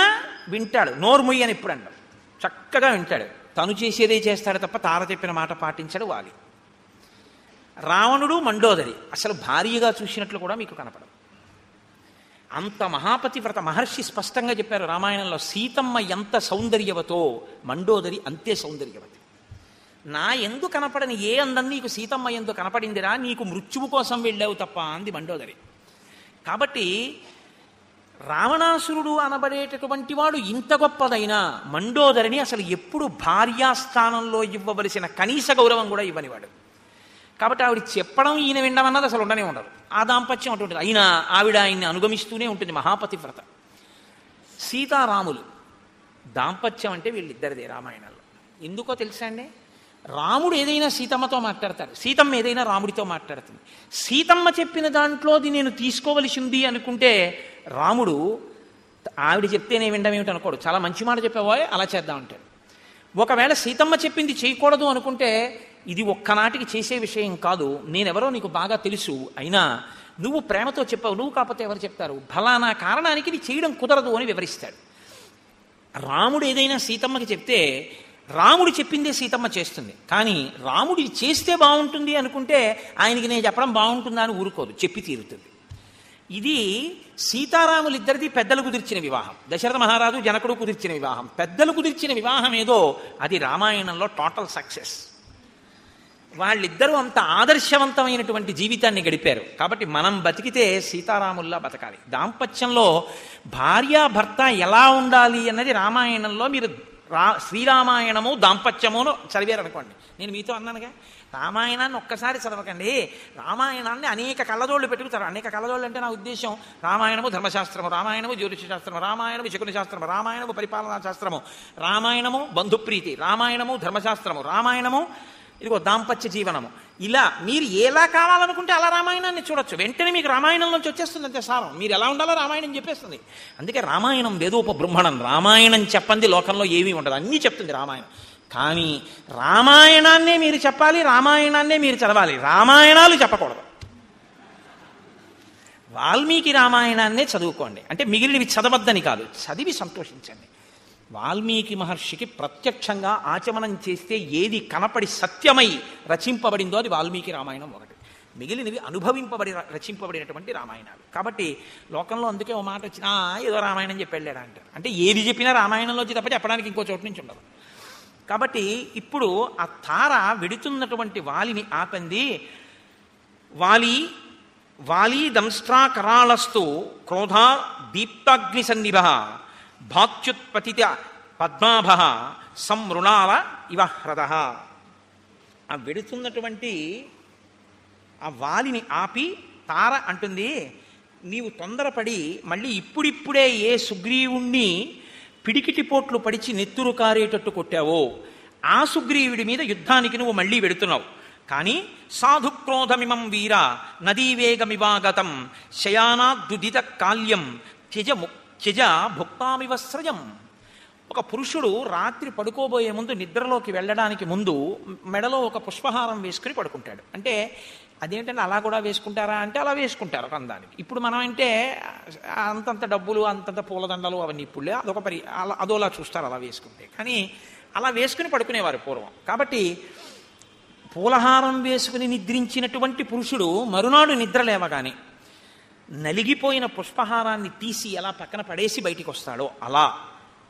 వింటాడు, నోర్ముయ్యి అని ఇప్పుడు అంటాడు, చక్కగా వింటాడు. తను చేసేదే చేస్తాడు తప్ప తార చెప్పిన మాట పాటించాడు వాలి. రావణుడు మండోదరి అసలు భార్యగా చూసినట్లు కూడా మీకు కనపడదు. అంత మహాపతివ్రత. మహర్షి స్పష్టంగా చెప్పారు రామాయణంలో, సీతమ్మ ఎంత సౌందర్యవతో మండోదరి అంతే సౌందర్యవతి. నా ఎందు కనపడని ఏ అందం నీకు సీతమ్మ ఎందు కనపడిందిరా, నీకు మృత్యువు కోసం వెళ్ళావు తప్ప అంది మండోదరి. కాబట్టి రావణాసురుడు అనబడేటటువంటి వాడు ఇంత గొప్పదైనా మండోదరిని అసలు ఎప్పుడు భార్యాస్థానంలో ఇవ్వవలసిన కనీస గౌరవం కూడా ఇవ్వనివాడు. కాబట్టి ఆవిడ చెప్పడం ఈయన వినడం అన్నది అసలు ఉండనే ఉండదు. ఆ దాంపత్యం అటువంటిది. అయినా ఆవిడ ఆయన్ని అనుగమిస్తూనే ఉంటుంది, మహాపతివ్రత. సీతారాములు దాంపత్యం అంటే వీళ్ళిద్దరిదే రామాయణంలో. ఎందుకో తెలుసా అండి? రాముడు ఏదైనా సీతమ్మతో మాట్లాడతాడు, సీతమ్మ ఏదైనా రాముడితో మాట్లాడుతుంది. సీతమ్మ చెప్పిన దాంట్లోది నేను తీసుకోవలసి ఉంది అనుకుంటే రాముడు ఆవిడ చెప్తేనే వినడం ఏమిటి అనుకోడు, చాలా మంచి మాట చెప్పావో అలా చేద్దాం అంటాడు. ఒకవేళ సీతమ్మ చెప్పింది చేయకూడదు అనుకుంటే ఇది ఒక్కనాటికి చేసే విషయం కాదు, నేనెవరో నీకు బాగా తెలుసు, అయినా నువ్వు ప్రేమతో చెప్పావు, నువ్వు కాకపోతే ఎవరు చెప్తారు, ఫలానా కారణానికి ఇది చేయడం కుదరదు అని వివరిస్తాడు. రాముడు ఏదైనా సీతమ్మకి చెప్తే రాముడు చెప్పిందే సీతమ్మ చేస్తుంది. కానీ రాముడు చేస్తే బాగుంటుంది అనుకుంటే ఆయనకి నేను చెప్పడం బాగుంటుందా అని ఊరుకోదు, చెప్పి తీరుతుంది. ఇది సీతారాములిద్దరిది పెద్దలు కుదిర్చిన వివాహం. దశరథ మహారాజు జనకుడు కుదిర్చిన వివాహం. పెద్దలు కుదిర్చిన వివాహం ఏదో అది రామాయణంలో టోటల్ సక్సెస్. వాళ్ళిద్దరూ అంత ఆదర్శవంతమైనటువంటి జీవితాన్ని గడిపారు. కాబట్టి మనం బతికితే సీతారాముల్లా బతకాలి. దాంపత్యంలో భార్యాభర్త ఎలా ఉండాలి అన్నది రామాయణంలో మీరు శ్రీరామాయణము దాంపత్యమును చదివారనుకోండి. నేను మీతో అన్నానుగా, రామాయణాన్ని ఒక్కసారి చదవకండి, రామాయణాన్ని అనేక కళ్ళజోళ్ళు పెట్టుకుతారు. అనేక కళ్ళజోళ్ళు అంటే నా ఉద్దేశం రామాయణము ధర్మశాస్త్రము, రామాయణము జ్యోతిష శాస్త్రము, రామాయణము శకుని శాస్త్రము, రామాయణము పరిపాలనా శాస్త్రము, రామాయణము బంధుప్రీతి, రామాయణము ధర్మశాస్త్రము, రామాయణము ఇదిగో దాంపత్య జీవనము. ఇలా మీరు ఎలా కావాలనుకుంటే అలా రామాయణాన్ని చూడొచ్చు. వెంటనే మీకు రామాయణం నుంచి వచ్చేస్తుంది అంతే సారం. మీరు ఎలా ఉండాలో రామాయణం చెప్పేస్తుంది. అందుకే రామాయణం వేదోపబృంహణం. రామాయణం చెప్పండి లోకంలో ఏమీ ఉండదు, అన్నీ చెప్తుంది రామాయణం. కానీ రామాయణాన్నే మీరు చెప్పాలి, రామాయణాన్నే మీరు చదవాలి, రామాయణాలు చెప్పకూడదు. వాల్మీకి రామాయణాన్నే చదువుకోండి, అంటే మిగిలినవి చదవద్దని కాదు, చదివి సంతోషించండి. వాల్మీకి మహర్షికి ప్రత్యక్షంగా ఆచమనం చేస్తే ఏది కనపడి సత్యమై రచింపబడిందో అది వాల్మీకి రామాయణం ఒకటి. మిగిలినవి రచింపబడినటువంటి రామాయణాలు. కాబట్టి లోకంలో అందుకే ఓ మాట వచ్చినా ఏదో రామాయణం చెప్పి వెళ్ళాడా అంటారు. అంటే ఏది చెప్పినా రామాయణంలోంచి తప్ప చెప్పడానికి ఇంకో చోటు నుంచి ఉండదు. కాబట్టి ఇప్పుడు ఆ తార వెడుతున్నటువంటి వాలిని ఆపంది. వాలీ దంష్ట్రా కరాళస్తు క్రోధా దీప్తాగ్ని సన్నిభ భాత్యుత్పతిత పద్మాభ సంమృణాల ఇవ హ్రద. ఆ వెడుతున్నటువంటి ఆ వాలిని ఆపి తార అంటుంది, నీవు తొందరపడి మళ్ళీ ఇప్పుడిప్పుడే ఏ సుగ్రీవుణ్ణి పిడికిటి పోట్లు పడిచి నెత్తురు కారేటట్టు కొట్టావో ఆ సుగ్రీవుడి మీద యుద్ధానికి నువ్వు మళ్ళీ వెడుతున్నావు. కానీ సాధుక్రోధమిమం వీర నదీవేగమివాగతం శయానాద్దుదిత కాల్యం త్యజ భుక్తామివ స్రజం. ఒక పురుషుడు రాత్రి పడుకోబోయే ముందు, నిద్రలోకి వెళ్ళడానికి ముందు మెడలో ఒక పుష్పహారం వేసుకుని పడుకుంటాడు. అంటే అదేంటంటే అలా కూడా వేసుకుంటారా అంటే అలా వేసుకుంటారు అందానికి. ఇప్పుడు మనం అంటే అంతంత డబ్బులు అంతంత పూలదండలు అవన్నీ ఇప్పుడు అదోలా చూస్తారు అలా వేసుకుంటే. కానీ అలా వేసుకుని పడుకునేవారు పూర్వం. కాబట్టి పూలహారం వేసుకుని నిద్రించినటువంటి పురుషుడు మరునాడు నిద్ర లేవగానే నలిగిపోయిన పుష్పహారాన్ని తీసి ఎలా పక్కన పడేసి బయటికి వస్తాడో అలా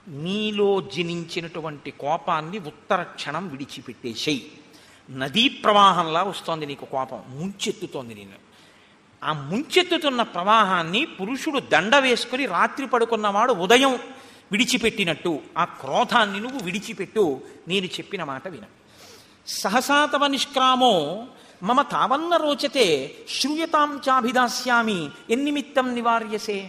నీలో జనించినటువంటి కోపాన్ని ఉత్తర క్షణం విడిచిపెట్టేసేయి. నదీ ప్రవాహంలా వస్తోంది నీకు కోపం, ముంచెత్తుతోంది నేను. ఆ ముంచెత్తుతున్న ప్రవాహాన్ని పురుషుడు దండ వేసుకుని రాత్రి పడుకున్నవాడు ఉదయం విడిచిపెట్టినట్టు ఆ క్రోధాన్ని నువ్వు విడిచిపెట్టు. నేను చెప్పిన మాట విను. సహసాతవ నిష్క్రామో మమ తావన్న రోచతే శ్రూయతాం చాభిదాస్యామి ఎన్నిమిత్తం నివార్యసే.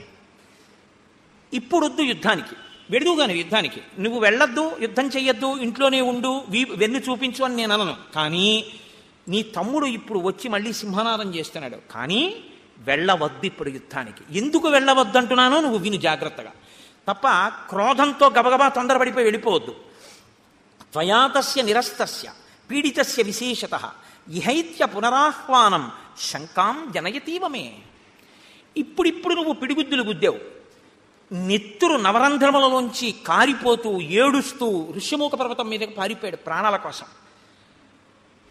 ఇప్పుడొద్దు యుద్ధానికి, వెడుదుగాను యుద్ధానికి. నువ్వు వెళ్ళొద్దు, యుద్ధం చెయ్యొద్దు, ఇంట్లోనే ఉండు, వెన్ను చూపించు అని నేను అనను. కానీ నీ తమ్ముడు ఇప్పుడు వచ్చి మళ్ళీ సింహనాదం చేస్తున్నాడు. కానీ వెళ్ళవద్దు ఇప్పుడు యుద్ధానికి. ఎందుకు వెళ్ళవద్దంటున్నానో నువ్వు విను జాగ్రత్తగా. తప్ప క్రోధంతో గబగబా తొందరపడిపోయి వెళ్ళిపోవద్దు. త్వయాతస్య నిరస్తస్య పీడితస్య విశేషత ఇహైత్య పునరాహ్వానం శంకాం జనయతీవమే. ఇప్పుడిప్పుడు నువ్వు పిడిగుద్దులు గుద్దావు. నెత్తురు నవరంధ్రములలోంచి కారిపోతూ ఏడుస్తూ ఋష్యమూక పర్వతం మీదకి పారిపోయాడు ప్రాణాల కోసం.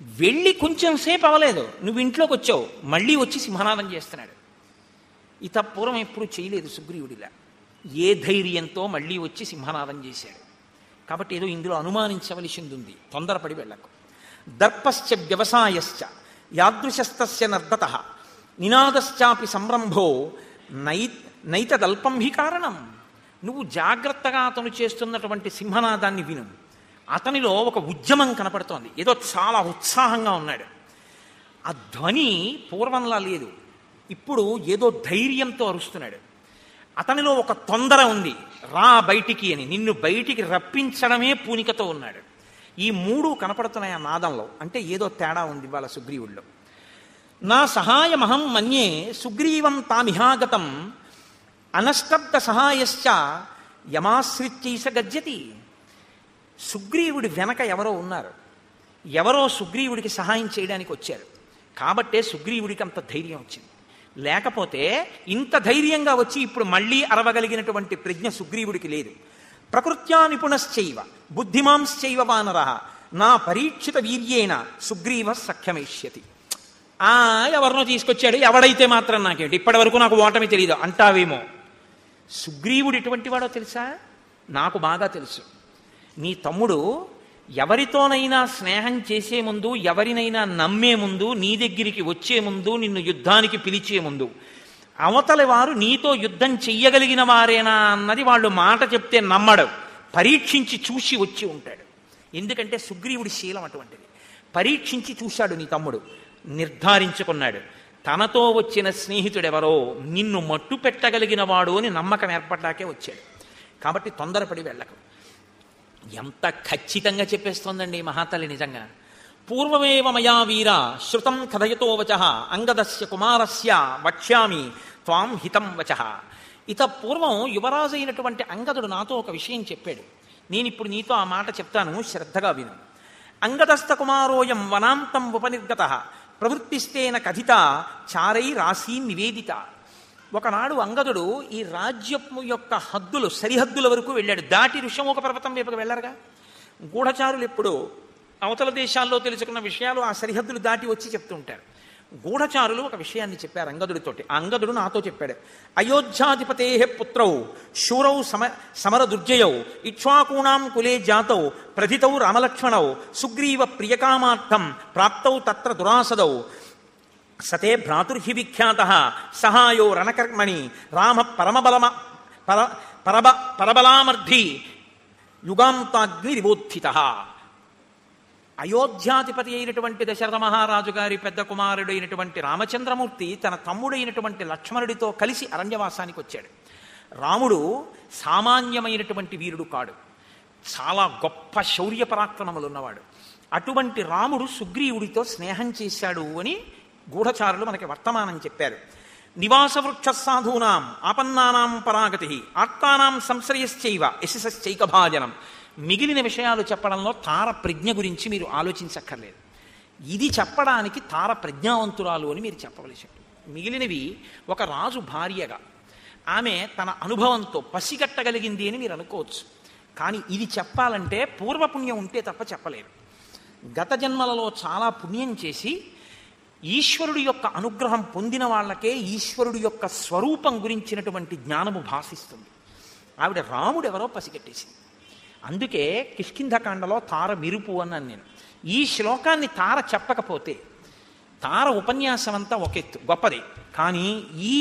వెళ్ళి కొంచెం సేపు అవ్వలేదు, నువ్వు ఇంట్లోకి వచ్చావు, మళ్ళీ వచ్చి సింహనాదం చేస్తున్నాడు. ఇత పూర్వం ఎప్పుడు చేయలేదు సుగ్రీవుడిలా. ఏ ధైర్యంతో మళ్ళీ వచ్చి సింహనాదం చేశాడు. కాబట్టి ఏదో ఇందులో అనుమానించవలసింది ఉంది, తొందరపడి వెళ్ళకు. దర్పశ్చ వ్యవసాయశ్చ యాదృశస్తస్య నర్దత నినాదశ్చాపి సంరంభో నైతదల్పం హి కారణం. నువ్వు జాగ్రత్తగా అతను చేస్తున్నటువంటి సింహనాదాన్ని విను. అతనిలో ఒక ఉద్యమం కనపడుతోంది, ఏదో చాలా ఉత్సాహంగా ఉన్నాడు. ఆ ధ్వని పూర్వంలా లేదు, ఇప్పుడు ఏదో ధైర్యంతో అరుస్తున్నాడు. అతనిలో ఒక తొందర ఉంది, రా బయటికి అని, నిన్ను బయటికి రప్పించడమే పూనికతో ఉన్నాడు. ఈ మూడు కనపడుతున్నాయి ఆ నాదంలో. అంటే ఏదో తేడా ఉంది వాళ్ళ సుగ్రీవుల్లో. నా సహాయమహం మన్యే సుగ్రీవం తామిహాగతం అనష్టబ్ద సహాయశ్చ యమాశ్రిత్యైష గజ్జతి. సుగ్రీవుడి వెనక ఎవరో ఉన్నారు, ఎవరో సుగ్రీవుడికి సహాయం చేయడానికి వచ్చారు. కాబట్టే సుగ్రీవుడికి అంత ధైర్యం వచ్చింది. లేకపోతే ఇంత ధైర్యంగా వచ్చి ఇప్పుడు మళ్ళీ అరవగలిగినటువంటి ప్రజ్ఞ సుగ్రీవుడికి లేదు. ప్రకృత్యా నిపుణశ్చైవ బుద్ధిమాంశ్చైవ వానరః నా పరీక్షిత వీర్యేణ సుగ్రీవ సఖ్యమేష్యతి. ఎవరినో తీసుకొచ్చాడు, ఎవడైతే మాత్రం నాకేంటి, ఇప్పటి వరకు నాకు ఓటమి తెలియదు అంటావేమో. సుగ్రీవుడు ఎటువంటి వాడో తెలుసా? నాకు బాగా తెలుసు. నీ తమ్ముడు ఎవరితోనైనా స్నేహం చేసే ముందు, ఎవరినైనా నమ్మే ముందు, నీ దగ్గరికి వచ్చే ముందు, నిన్ను యుద్ధానికి పిలిచే ముందు అవతలి వారు నీతో యుద్ధం చెయ్యగలిగిన వారేనా అన్నది వాళ్ళు మాట చెప్తే నమ్మడు, పరీక్షించి చూసి వచ్చి ఉంటాడు. ఎందుకంటే సుగ్రీవుడి శీలం అటువంటిది. పరీక్షించి చూశాడు నీ తమ్ముడు, నిర్ధారించుకున్నాడు తనతో వచ్చిన స్నేహితుడెవరో నిన్ను మట్టు పెట్టగలిగిన వాడు అని నమ్మకం ఏర్పడ్డాకే వచ్చాడు. కాబట్టి తొందరపడి వెళ్ళకు. ఎంత ఖచ్చితంగా చెప్పేస్తోందండి మహాతల్లి నిజంగా. పూర్వమేవ మయా వీర శృతం కథయతో వచః అంగదస్య కుమారస్య వక్ష్యామి త్వాం హితం వచః. ఇత పూర్వం యువరాజైనటువంటి అంగదుడు నాతో ఒక విషయం చెప్పాడు. నేను ఇప్పుడు నీతో ఆ మాట చెప్తాను, శ్రద్ధగా విను. అంగదస్థ కుమారోయం వనాంతం ఉపనిర్గతః ప్రవృత్తిస్తేన కథిత చారై రాశీ నివేదిత. ఒకనాడు అంగదుడు ఈ రాజ్యము యొక్క హద్దులు, సరిహద్దుల వరకు వెళ్ళాడు. దాటి ఋష్యమూక పర్వతం వైపుకి వెళ్ళరుగా. గూఢచారులు ఎప్పుడు అవతల దేశాల్లో తెలుసుకున్న విషయాలు ఆ సరిహద్దులు దాటి వచ్చి చెప్తూ ఉంటారు. గూఢచారులు ఒక విషయాన్ని చెప్పారు అంగదుడితోటి. ఆ అంగదుడు నాతో చెప్పాడు, అయోధ్యాధిపతే పుత్రౌ శూరౌ సమర దుర్జయౌ ఇక్ష్వాకూణాం కులే జాతౌ ప్రథితౌ రామలక్ష్మణౌ సుగ్రీవ ప్రియకామార్థం ప్రాప్తౌ తత్ర దురాసదౌ సతే భ్రాతుర్హి విఖ్యాత సహాయో రణకర్మణి రామ పరబలామర్ధి యుగాంతాగ్ని విబోధిత. అయోధ్యాధిపతి అయినటువంటి దశరథ మహారాజు గారి పెద్ద కుమారుడైనటువంటి రామచంద్రమూర్తి తన తమ్ముడైనటువంటి లక్ష్మణుడితో కలిసి అరణ్యవాసానికి వచ్చాడు. రాముడు సామాన్యమైనటువంటి వీరుడు కాడు, చాలా గొప్ప శౌర్య పరాక్రమములు ఉన్నవాడు. అటువంటి రాముడు సుగ్రీవుడితో స్నేహం చేశాడు అని గూఢచారులు మనకి వర్తమానం చెప్పారు. నివాస వృక్ష సాధూనాం ఆపన్నానాం పరాగతి ఆర్తానాం సంశ్రయశ్చైవ యశశ్చైకభాజనం. మిగిలిన విషయాలు చెప్పడంలో తార ప్రజ్ఞ గురించి మీరు ఆలోచించక్కర్లేదు. ఇది చెప్పడానికి తార ప్రజ్ఞావంతురాలు అని మీరు చెప్పవలసి ఉంటుంది. మిగిలినవి ఒక రాజు భార్యగా ఆమె తన అనుభవంతో పసిగట్టగలిగింది అని మీరు అనుకోవచ్చు. కానీ ఇది చెప్పాలంటే పూర్వపుణ్యం ఉంటే తప్ప చెప్పలేరు. గత జన్మలలో చాలా పుణ్యం చేసి ఈశ్వరుడి యొక్క అనుగ్రహం పొందిన వాళ్ళకే ఈశ్వరుడి యొక్క స్వరూపం గురించినటువంటి జ్ఞానము భాషిస్తుంది. ఆవిడ రాముడు ఎవరో పసిగట్టేసింది. అందుకే కిష్కింధకాండలో తార మెరుపు అన్నాను నేను. ఈ శ్లోకాన్ని తార చెప్పకపోతే, తార ఉపన్యాసం అంతా ఒక ఎత్తు గొప్పది, కానీ ఈ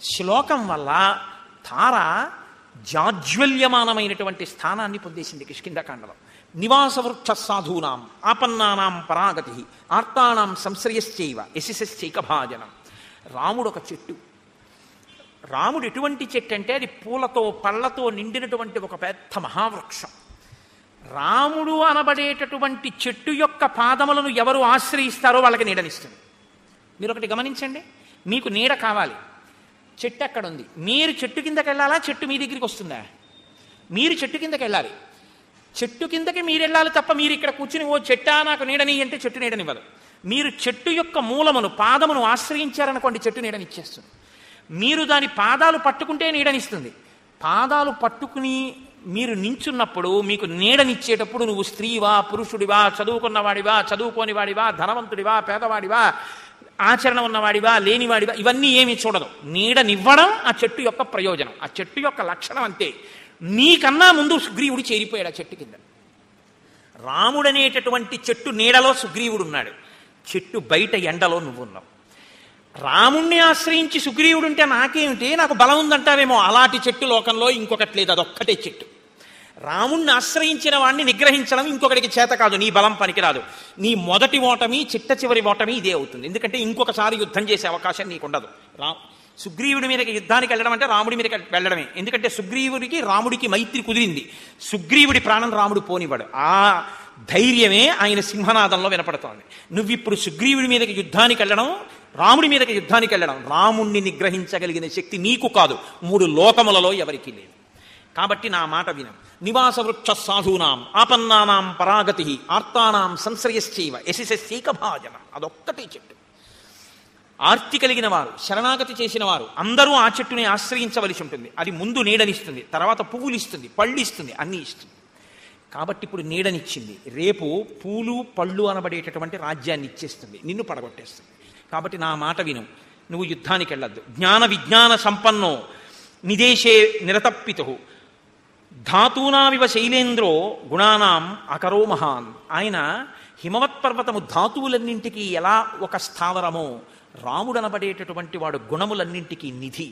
శ్లోకం వల్ల తార జాజ్వల్యమానమైనటువంటి స్థానాన్ని పొందేసింది కిష్కింధకాండలో. నివాస వృక్ష సాధూనాం ఆపన్నానాం పరాగతి ఆర్తానాం సంశ్రయశ్చైవ యశశ్చైకభాజనం. రాముడు ఒక చెట్టు. రాముడు ఎటువంటి చెట్టు అంటే అది పూలతో పళ్ళతో నిండినటువంటి ఒక పెద్ద మహావృక్షం. రాముడు అనబడేటటువంటి చెట్టు యొక్క పాదములను ఎవరు ఆశ్రయిస్తారో వాళ్ళకి నీడనిస్తుంది. మీరు ఒకటి గమనించండి, మీకు నీడ కావాలి, చెట్టు అక్కడ ఉంది, మీరు చెట్టు కిందకి వెళ్ళాలా, చెట్టు మీ దగ్గరికి వస్తుందా? మీరు చెట్టు కిందకి వెళ్ళాలి. చెట్టు కిందకి మీరు వెళ్ళాలి తప్ప మీరు ఇక్కడ కూర్చుని ఓ చెట్టా నాకు నీడని అంటే చెట్టు నీడనివ్వదు. మీరు చెట్టు యొక్క మూలమును పాదమును ఆశ్రయించారనుకోండి, చెట్టు నీడనిచ్చేస్తుంది. మీరు దాని పాదాలు పట్టుకుంటే నీడనిస్తుంది. పాదాలు పట్టుకుని మీరు నించున్నప్పుడు మీకు నీడనిచ్చేటప్పుడు నువ్వు స్త్రీవా పురుషుడివా చదువుకున్నవాడివా చదువుకోనివాడివా ధనవంతుడివా పేదవాడివా ఆచరణ ఉన్నవాడివా లేనివాడివా ఇవన్నీ ఏమీ చూడదు. నీడనివ్వడం ఆ చెట్టు యొక్క ప్రయోజనం, ఆ చెట్టు యొక్క లక్షణం అంతే. నీకన్నా ముందు సుగ్రీవుడు చేరిపోయాడు ఆ చెట్టు కింద. రాముడనేటటువంటి చెట్టు నీడలో సుగ్రీవుడు ఉన్నాడు, చెట్టు బయట ఎండలో నువ్వున్నావు. రాముణ్ణి ఆశ్రయించి సుగ్రీవుడు ఉంటే నాకేమిటి, నాకు బలం ఉందంటావేమో, అలాంటి చెట్టు లోకంలో ఇంకొకటి లేదు, అదొక్కటే చెట్టు. రాముణ్ణి ఆశ్రయించిన వాణ్ణి నిగ్రహించడం ఇంకొకటికి చేత కాదు, నీ బలం పనికిరాదు. నీ మొదటి ఓటమి చిట్ట చివరి ఓటమి ఇదే అవుతుంది. ఎందుకంటే ఇంకొకసారి యుద్ధం చేసే అవకాశం నీకుండదు. సుగ్రీవుడి మీదకి యుద్ధానికి వెళ్ళడం అంటే రాముడి మీదకి వెళ్ళడమే. ఎందుకంటే సుగ్రీవుడికి రాముడికి మైత్రి కుదిరింది. సుగ్రీవుడి ప్రాణం రాముడు పోనివాడు. ఆ ధైర్యమే ఆయన సింహనాదంలో వినపడుతోంది. నువ్విప్పుడు సుగ్రీవుడి మీదకి యుద్ధానికి వెళ్ళడం, రాముడి మీదకి యుద్ధానికి వెళ్ళడం, రాముణ్ణి నిగ్రహించగలిగిన శక్తి నీకు కాదు, 3 లోకములలో ఎవరికీ లేదు. కాబట్టి నా మాట వినం. నివాస వృక్ష సాధూనాం ఆపన్నానాం పరాగతి ఆర్తానాం సంశ్రయశ్చైవ యశశ్చైకభాజనం. అదొక్కటే చెట్టు. ఆర్తి కలిగిన వారు, శరణాగతి చేసిన వారు అందరూ ఆ చెట్టుని ఆశ్రయించవలసి ఉంటుంది. అది ముందు నీడనిస్తుంది, తర్వాత పువ్వులు ఇస్తుంది, పళ్ళు ఇస్తుంది, అన్నీ ఇస్తుంది. కాబట్టి ఇప్పుడు నీడనిచ్చింది, రేపు పూలు పళ్ళు అనబడేటటువంటి రాజ్యాన్ని ఇచ్చేస్తుంది, నిన్ను పడగొట్టేస్తుంది. కాబట్టి నా మాట విను, నువ్వు యుద్ధానికి వెళ్ళొద్దు. జ్ఞాన విజ్ఞాన సంపన్నో నిదేశే నిరతప్పితు ధాతూనామివ శైలేంద్రో గుణానాం అకరో మహాన్. ఆయన హిమవత్పర్వతము ధాతువులన్నింటికీ ఎలా ఒక స్థావరమో రాముడనబడేటటువంటి వాడు గుణములన్నింటికీ నిధి.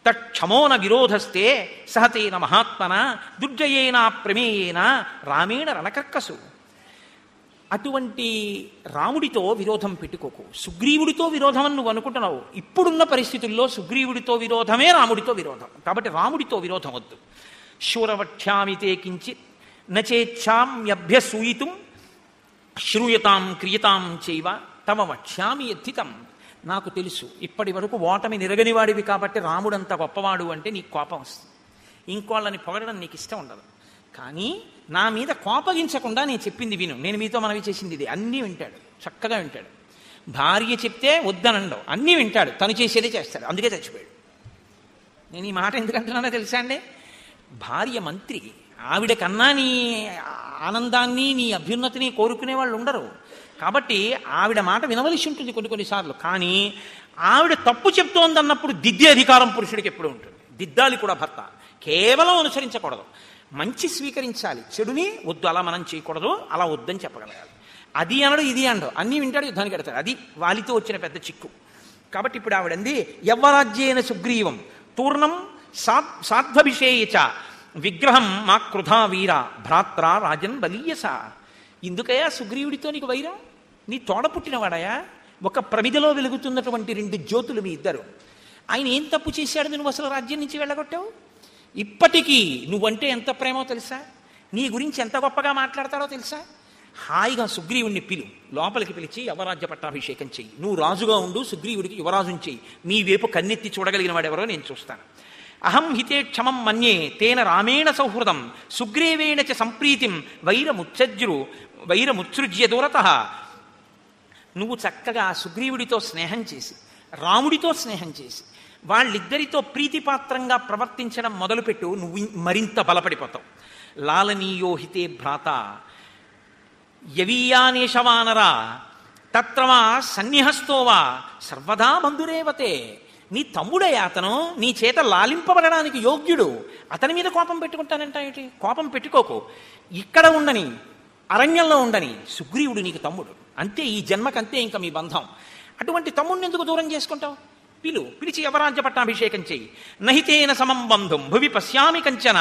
తక్షమోన విరోధస్తే సహతేన మహాత్మన దుర్జయేన ప్రమేయేన రామేణ రణకర్కసు. అటువంటి రాముడితో విరోధం పెట్టుకోకు. సుగ్రీవుడితో విరోధం అని నువ్వు అనుకుంటున్నావు. ఇప్పుడున్న పరిస్థితుల్లో సుగ్రీవుడితో విరోధమే రాముడితో విరోధం. కాబట్టి రాముడితో విరోధం వద్దు. శూరవక్ష్యామితే కించిత్ నచేచ్ఛామ్యభ్యసూయితుం శ్రూయతాం క్రియతాం చైవ తమ వక్ష్యామి యథితం. నాకు తెలుసు ఇప్పటి వరకు ఓటమి నిరగనివాడివి కాబట్టి రాముడంత గొప్పవాడు అంటే నీకు కోపం వస్తుంది, ఇంకోళ్ళని పొగడడం నీకు ఇష్టం ఉండదు. కానీ నా మీద కోపగించకుండా నేను చెప్పింది విను. నేను మీతో మనవి చేసింది ఇది. అన్నీ వింటాడు, చక్కగా వింటాడు. భార్య చెప్తే వద్దనండవు, అన్నీ వింటాడు, తను చేసేదే చేస్తాడు. అందుకే చచ్చిపోయాడు. నేను ఈ మాట ఎందుకంటున్నానో తెలుసా అండి? భార్య మంత్రి, ఆవిడ కన్నా నీ ఆనందాన్ని నీ అభ్యున్నతిని కోరుకునే వాళ్ళు ఉండరు. కాబట్టి ఆవిడ మాట వినవలసి ఉంటుంది కొన్నిసార్లు. కానీ ఆవిడ తప్పు చెప్తోందన్నప్పుడు దిద్దే అధికారం పురుషుడికి ఎప్పుడు ఉంటుంది. దిద్దాలి కూడా భర్త, కేవలం అనుసరించకూడదు. మంచి స్వీకరించాలి, చెడుని వద్దు అలా మనం చేయకూడదు, అలా వద్దని చెప్పగలగాలి. అది అనడు ఇది అనడు, అన్నీ వింటాడు, యుద్ధానికి ఎడతాడు. అది వాలితో వచ్చిన పెద్ద చిక్కు. కాబట్టి ఇప్పుడు ఆవిడంది యవ్వరాజ్యేన సుగ్రీవం తూర్ణం సాధ్వభిషేయచ విగ్రహం మా కృధా వీర భ్రాత్ర రాజన్ బలీయస. ఎందుకయ్యా సుగ్రీవుడితో నీకు వైరం? నీ తోడ పుట్టినవాడయా, ఒక ప్రమిదలో వెలుగుతున్నటువంటి 2 జ్యోతులు మీ ఇద్దరు. ఆయన ఏం తప్పు చేశాడు నువ్వు అసలు రాజ్యం నుంచి వెళ్ళగొట్టావు? ఇప్పటికీ నువ్వంటే ఎంత ప్రేమో తెలుసా, నీ గురించి ఎంత గొప్పగా మాట్లాడతాడో తెలుసా. హాయిగా సుగ్రీవుడిని లోపలికి పిలిచి యవరాజ్య పట్టాభిషేకం చెయ్యి, నువ్వు రాజుగా ఉండు, సుగ్రీవుడికి యువరాజుని చెయ్యి, నీ వైపు కన్నెత్తి చూడగలిగిన వాడెవరో నేను చూస్తాను. అహం హితే క్షమం మన్యే తేన రామేణ సౌహృదం సుగ్రీవేణ చ సంప్రీతిం వైరముత్సృజ్య దూరతః. నువ్వు చక్కగా సుగ్రీవుడితో స్నేహం చేసి రాముడితో స్నేహం చేసి వాళ్ళిద్దరితో ప్రీతిపాత్రంగా ప్రవర్తించడం మొదలుపెట్టు, నువ్వు మరింత బలపడిపోతావు. లాలనీయోహితే భ్రాత యవీయానేషవానరా తత్రవా సన్నిహస్తోవా సర్వదా బంధురేవతే. నీ తమ్ముడయ్యా అతను, నీ చేత లాలింపబడడానికి యోగ్యుడు, అతని మీద కోపం పెట్టుకుంటానంట ఏంటి? కోపం పెట్టుకోకు, ఇక్కడ ఉండని, అరణ్యంలో ఉండని, సుగ్రీవుడు నీకు తమ్ముడు అంతే, ఈ జన్మకంతే ఇంకా మీ బంధం. అటువంటి తమ్ముడిని ఎందుకు దూరం చేసుకుంటావు? పిలిచి యవరాజ్య పట్టాభిషేకం చెయ్యి. నహితేన సమం బంధుం భువి పశ్యామి కంచన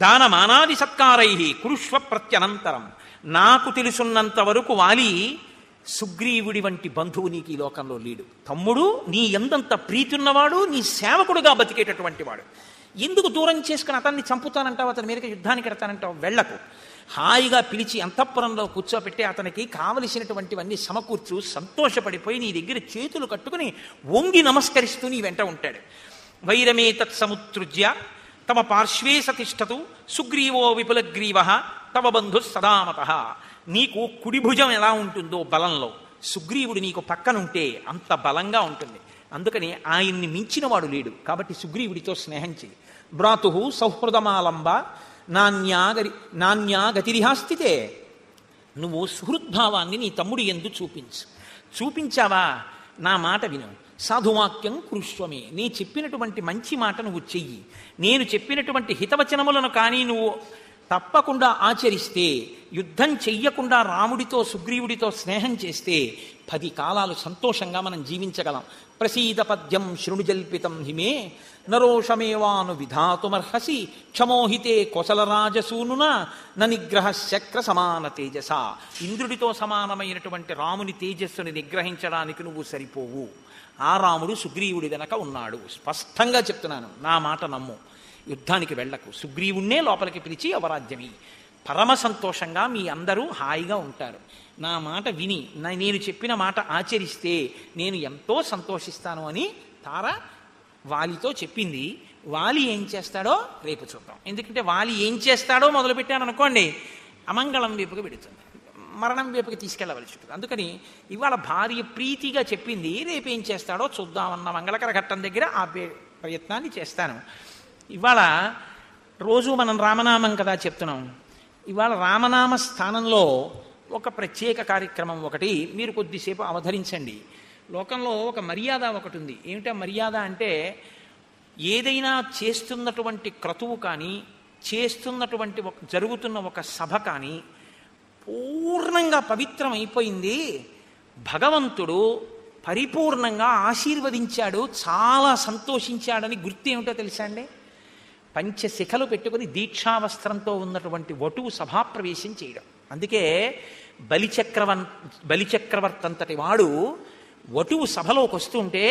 దానమానాది సత్కారై కురుష్వ ప్రత్యనంతరం. నాకు తెలుసున్నంత వరకు వాలి సుగ్రీవుడి వంటి బంధువు నీకు ఈ లోకంలో లేడు. తమ్ముడు నీ ఎందంత ప్రీతి ఉన్నవాడు, నీ సేవకుడుగా బతికేటటువంటి వాడు. ఎందుకు దూరం చేసుకుని అతన్ని చంపుతానంటావు, అతని మీదకి యుద్ధానికి ఎడతానంటావు? వెళ్లకు. హాయిగా పిలిచి అంతఃపురంలో కూర్చోపెట్టి అతనికి కావలసినటువంటివన్నీ సమకూర్చు. సంతోషపడిపోయి నీ దగ్గర చేతులు కట్టుకుని వంగి నమస్కరిస్తూ నీ వెంట ఉంటాడు. వైరమే తత్సముత్సృజ్య తమ పార్శ్వే సతిష్టతు సుగ్రీవో విపులగ్రీవ తవ బంధు సదామత. నీకు కుడి భుజం ఎలా ఉంటుందో బలంలో, సుగ్రీవుడు నీకు పక్కనుంటే అంత బలంగా ఉంటుంది. అందుకని ఆయన్ని మించిన వాడు లేడు. కాబట్టి సుగ్రీవుడితో స్నేహం చేయి. భ్రాతు సౌహృదమాలంబ నాన్యా గతిరిహాస్థితే. నువ్వు సుహృద్భావాన్ని నీ తమ్ముడి యందు చూపించావా? నా మాట విను. సాధువాక్యం కురుష్వమే. నీ చెప్పినటువంటి మంచి మాట నువ్వు చెయ్యి. నేను చెప్పినటువంటి హితవచనములను కానీ నువ్వు తప్పకుండా ఆచరిస్తే, యుద్ధం చెయ్యకుండా రాముడితో సుగ్రీవుడితో స్నేహం చేస్తే 10 కాలాలు సంతోషంగా మనం జీవించగలం. ప్రసీద పద్యం శృణుజల్పితం హిమే నరోషమేవాను విధాతుమర్హసి క్షమోహితే కోసలరాజసూనున నిగ్రహ శక్ర సమాన తేజస. ఇంద్రుడితో సమానమైనటువంటి రాముని తేజస్సుని నిగ్రహించడానికి నువ్వు సరిపోవు. ఆ రాముడు సుగ్రీవుడి వెనక ఉన్నాడు. స్పష్టంగా చెప్తున్నాను, నా మాట నమ్ము. యుద్ధానికి వెళ్లకు. సుగ్రీవుణ్ణే లోపలికి పిలిచి అవరాజ్యమి. పరమ సంతోషంగా మీ అందరూ హాయిగా ఉంటారు. నా మాట విని నేను చెప్పిన మాట ఆచరిస్తే నేను ఎంతో సంతోషిస్తాను అని తార వాలితో చెప్పింది. వాలి ఏం చేస్తాడో రేపు చూద్దాం. ఎందుకంటే వాలి ఏం చేస్తాడో మొదలుపెట్టాను అనుకోండి, అమంగళం వైపుకి పెడుతుంది, మరణం వైపుకి తీసుకెళ్ళవలసి ఉంటుంది. అందుకని ఇవాళ భార్య ప్రీతిగా చెప్పింది, రేపు ఏం చేస్తాడో చూద్దామన్న మంగళకర ఘట్టం దగ్గర ఆపే ప్రయత్నాన్ని చేస్తాను. ఇవాళ రోజు మనం రామనామం కదా చెప్తున్నాం. ఇవాళ రామనామ స్థానంలో ఒక ప్రత్యేక కార్యక్రమం ఒకటి మీరు కొద్దిసేపు అవధరించండి. లోకంలో ఒక మర్యాద ఒకటి ఉంది. ఏమిటా మర్యాద అంటే, ఏదైనా చేస్తున్నటువంటి క్రతువు కానీ, చేస్తున్నటువంటి జరుగుతున్న ఒక సభ కానీ పూర్ణంగా పవిత్రం అయిపోయింది, భగవంతుడు పరిపూర్ణంగా ఆశీర్వదించాడు, చాలా సంతోషించాడని గుర్తు ఏమిటో తెలుసా అండి? పంచశిఖలు పెట్టుకుని దీక్షావస్త్రంతో ఉన్నటువంటి వటువు సభాప్రవేశం చేయడం. అందుకే బలిచక్రవర్తి అంతటి వాడు వటువు సభలోకి వస్తుంటే,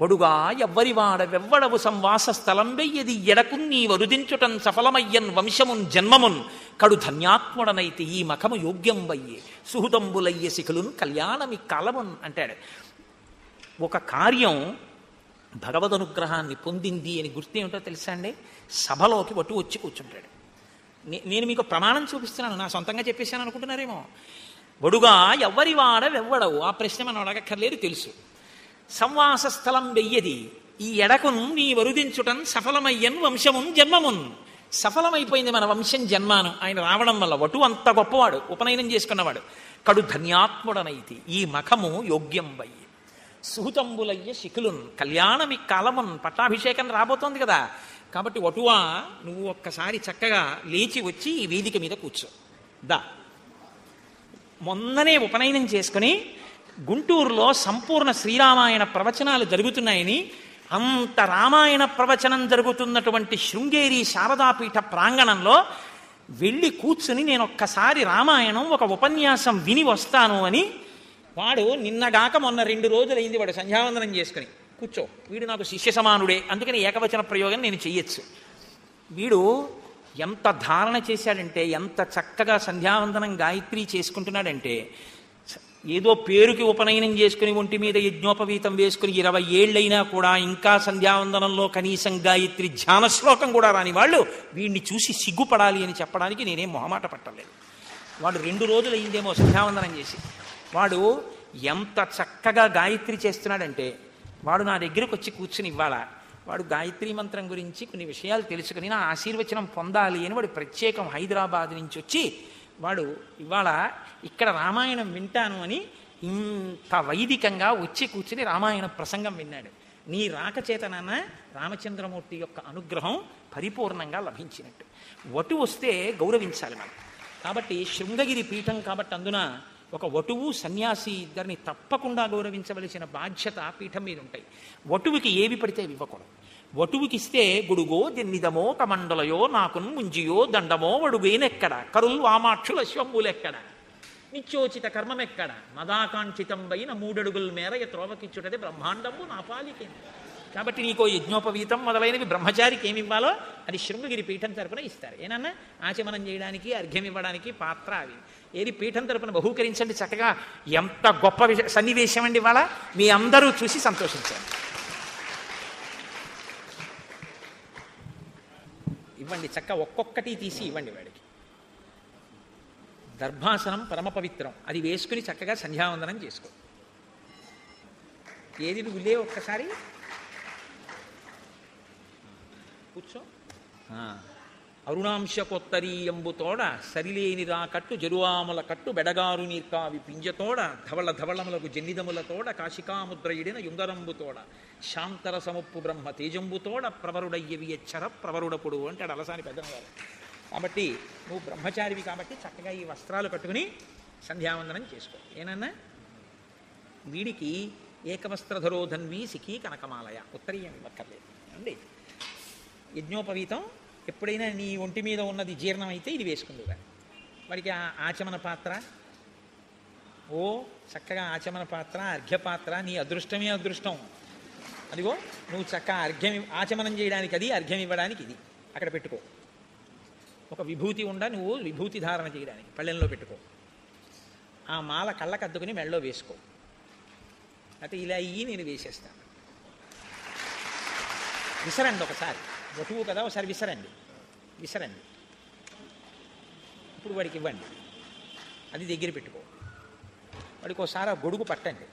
వడుగా ఎవ్వరివాడవెవ్వడవు సంవాస స్థలం వెయ్యది ఎడకు నీ వరుదించుటన్ సఫలమయ్యన్ వంశమున్ జన్మమున్ కడు ధన్యాత్ముడనైతే ఈ మఖము యోగ్యం వయ్యే సుహృదంబులయ్య శిఖులున్ కళ్యాణమి కాలమున్ అంటాడు. ఒక కార్యం భగవదనుగ్రహాన్ని పొందింది అని గుర్తేమిటో తెలుసా అండి? సభలోకి వటు వచ్చి కూర్చుంటాడు. నేను మీకు ప్రమాణం చూపిస్తున్నాను, నా సొంతంగా చెప్పేశాను అనుకుంటున్నారేమో. వడుగా ఎవ్వరివాడవెవ్వడవు, ఆ ప్రశ్న మనం అడగక్కర్లేదు, తెలుసు. సంవాస స్థలం వెయ్యది ఈ ఎడకును నీ వరుదించుటన్ సఫలమయ్యన్ వంశమున్ జన్మమున్. సఫలమైపోయింది మన వంశం జన్మాను ఆయన రావడం వల్ల. వటు అంత గొప్పవాడు, ఉపనయనం చేసుకున్నవాడు. కడు ధన్యాత్ముడనైతి ఈ మఖము యోగ్యం వయ్యి సుహృతంబులయ్య శిఖులున్ కళ్యాణమి కాలమున్. పట్టాభిషేకం రాబోతోంది కదా, కాబట్టి వటువా నువ్వు ఒక్కసారి చక్కగా లేచి వచ్చి ఈ వేదిక మీద కూర్చో. దా, మొన్ననే ఉపనయనం చేసుకుని గుంటూరులో సంపూర్ణ శ్రీరామాయణ ప్రవచనాలు జరుగుతున్నాయని, అంత రామాయణ ప్రవచనం జరుగుతున్నటువంటి శృంగేరి శారదాపీఠ ప్రాంగణంలో వెళ్ళి కూర్చుని నేను ఒక్కసారి రామాయణం ఒక ఉపన్యాసం విని వస్తాను అని వాడు నిన్నగాక మొన్న 2 రోజులైంది వాడు సంధ్యావందనం చేసుకుని కూర్చో. వీడు నాకు శిష్య సమానుడే, అందుకని ఏకవచన ప్రయోగం నేను చెయ్యొచ్చు. వీడు ఎంత ధారణ చేశాడంటే, ఎంత చక్కగా సంధ్యావందనం గాయత్రి చేసుకుంటున్నాడంటే, ఏదో పేరుకి ఉపనయనం చేసుకుని ఒంటి మీద యజ్ఞోపవీతం వేసుకుని 20 ఏళ్ళైనా కూడా ఇంకా సంధ్యావందనంలో కనీసం గాయత్రి ధ్యాన శ్లోకం కూడా రాని వాళ్ళు వీడిని చూసి సిగ్గుపడాలి అని చెప్పడానికి నేనేం మొహమాట పట్టలేదు. వాడు 2 రోజులు అయిందేమో సంధ్యావందనం చేసి. వాడు ఎంత చక్కగా గాయత్రి చేస్తున్నాడంటే, వాడు నా దగ్గరకు వచ్చి కూర్చుని ఇవ్వాల వాడు గాయత్రి మంత్రం గురించి కొన్ని విషయాలు తెలుసుకుని నా ఆశీర్వచనం పొందాలి అని వాడు ప్రత్యేకం హైదరాబాద్ నుంచి వచ్చి వాడు ఇవాళ ఇక్కడ రామాయణం వింటాను అని ఇంత వైదికంగా వచ్చి కూర్చుని రామాయణ ప్రసంగం విన్నాడు. నీ రాక చేతనాన రామచంద్రమూర్తి యొక్క అనుగ్రహం పరిపూర్ణంగా లభించినట్టు. వటు వస్తే గౌరవించాలి మనం. కాబట్టి శృంగగిరి పీఠం కాబట్టి అందున ఒక వటువు సన్యాసి ఇద్దరిని తప్పకుండా గౌరవించవలసిన బాధ్యత పీఠం మీద ఉంటాయి. వటువుకి ఏవి పడితే ఇవ్వకూడదు. వటువుకి ఇస్తే గుడుగో దిన్నిదమో కమండలయో నాకున్ ముంజియో దండమో వడుగేనెక్కడ కరుల్ వామాక్షుల శంభులెక్కడ నిత్యోచిత కర్మమెక్కడ మదాకాంక్షితం వైన 3 అడుగుల మేర త్రోవకిచ్చుటది బ్రహ్మాండము నా పాలికేంది. కాబట్టి నీకో యజ్ఞోపవీతం మొదలైనవి బ్రహ్మచారికి ఏమి ఇవ్వాలో అది శృంగగిరి పీఠం తరపున ఇస్తారు. ఏనన్నా ఆచమనం చేయడానికి అర్ఘ్యం ఇవ్వడానికి పాత్ర అవి ఏది పీఠం తరపున బహూకరించండి. చక్కగా ఎంత గొప్ప సన్నివేశం అండి ఇవాళ, మీ అందరూ చూసి సంతోషించారు. ఇవ్వండి, చక్క ఒక్కొక్కటి తీసి ఇవ్వండి వాడికి. దర్భాసనం పరమ పవిత్రం, అది వేసుకుని చక్కగా సంధ్యావందనం చేసుకో. ఏది నువ్వు లే ఒక్కసారి కూర్చో. అరుణాంశ కొత్తరీయంబుతోడ సరిలేని రాకట్టు జరువాముల కట్టు బెడగారు నీర్కావి పింజతోడ ధవళ ధవళములకు జన్నిదములతోడ కాశికాముద్రయుడిన యుంగరంబుతోడ శాంతర సముప్పు బ్రహ్మ తేజంబుతోడ ప్రవరుడయ్యవి ఎచ్చర ప్రవరుడపుడు అంటాడు అలసాని పెద్దవారు. కాబట్టి నువ్వు బ్రహ్మచారివి కాబట్టి చక్కగా ఈ వస్త్రాలు కట్టుకుని సంధ్యావందనం చేసుకో. ఏనన్నా వీడికి ఏకవస్త్రధరో ధన్వీ సిఖీ కనకమాలయ ఉత్తరీయం ఇవ్వక్కర్లేదు అండి. యజ్ఞోపవీతం ఎప్పుడైనా నీ ఒంటి మీద ఉన్నది జీర్ణం అయితే ఇది వేసుకుందుగా. వాడికి ఆచమన పాత్ర, ఓ చక్కగా ఆచమన పాత్ర, అర్ఘ్యపాత్ర, నీ అదృష్టమే అదృష్టం. అదిగో నువ్వు చక్కగా అర్ఘ్యం ఆచమనం చేయడానికి అది, అర్ఘ్యం ఇవ్వడానికి ఇది అక్కడ పెట్టుకో. ఒక విభూతి ఉండ నువ్వు విభూతి ధారణ చేయడానికి పళ్ళెంలో పెట్టుకో. ఆ మాల కళ్ళకద్దుకుని మెళ్ళలో వేసుకో. అయితే ఇలా అయ్యి నేను వేసేస్తాను. విసరండి ఒకసారి, వటువు కదా ఒకసారి విసరండి. ఇప్పుడు వాడికి ఇవ్వండి, అది దగ్గర పెట్టుకో. వాడికి ఒకసారి ఆ గొడుగు పట్టండి.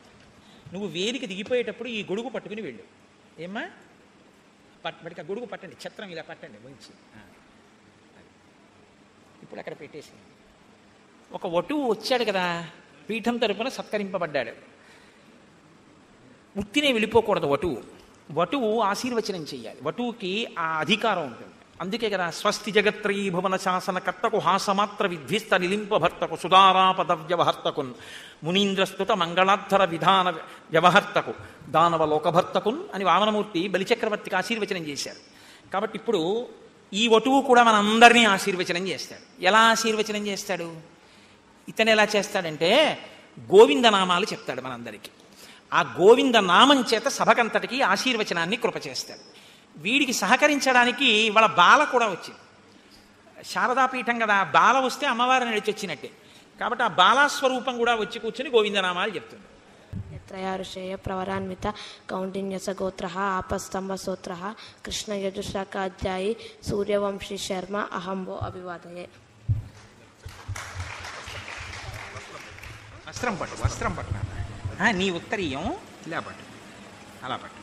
నువ్వు వేదిక దిగిపోయేటప్పుడు ఈ గొడుగు పట్టుకుని వెళ్ళు. ఏమ్మా వాడికి ఆ గొడుగు పట్టండి, ఛత్రం ఇలా పట్టండి మంచి. ఇప్పుడు అక్కడ పెట్టేసి ఒక వటువు వచ్చాడు కదా, పీఠం తరపున సత్కరింపబడ్డాడు. ఉత్తినే వెళ్ళిపోకూడదు వటువు ఆశీర్వచనం చెయ్యాలి. వటువుకి ఆ అధికారం ఉంటుంది. అందుకే కదా స్వస్తి జగత్రయీ భువన శాసన కర్తకు హాసమాత్ర విధ్విస్త నిలింప భర్తకు సుధారాపద వ్యవహర్తకున్ మునీంద్రస్తుత మంగళాధర విధాన వ్యవహర్తకు దానవ లోకభర్తకున్ అని వామనమూర్తి బలిచక్రవర్తికి ఆశీర్వచనం చేశారు. కాబట్టి ఇప్పుడు ఈ వటువు కూడా మనందరినీ ఆశీర్వచనం చేస్తాడు. ఎలా ఆశీర్వచనం చేస్తాడు? ఇతను ఎలా చేస్తాడంటే గోవిందనామాలు చెప్తాడు మనందరికీ. ఆ గోవింద నామం చేత సభకంతటికి ఆశీర్వచనాన్ని కృప చేస్తాడు. వీడికి సహకరించడానికి వాళ్ళ బాల కూడా వచ్చింది. శారదాపీఠం కదా, బాల వస్తే అమ్మవారిని నడిచొచ్చినట్టే. కాబట్టి ఆ బాలాస్వరూపం కూడా వచ్చి కూర్చుని గోవిందనామాలు చెప్తుంది. త్రయారుషేయ ప్రవరాన్విత కౌండిన్యస గోత్ర ఆపస్తంభ సూత్ర కృష్ణ యజుశాఖాధ్యాయి సూర్యవంశీ శర్మ అహంబో అభివాదయే. వస్త్రం పట్టు నీ ఉత్తరీయం ఇలా పట్టు, అలా పట్టు.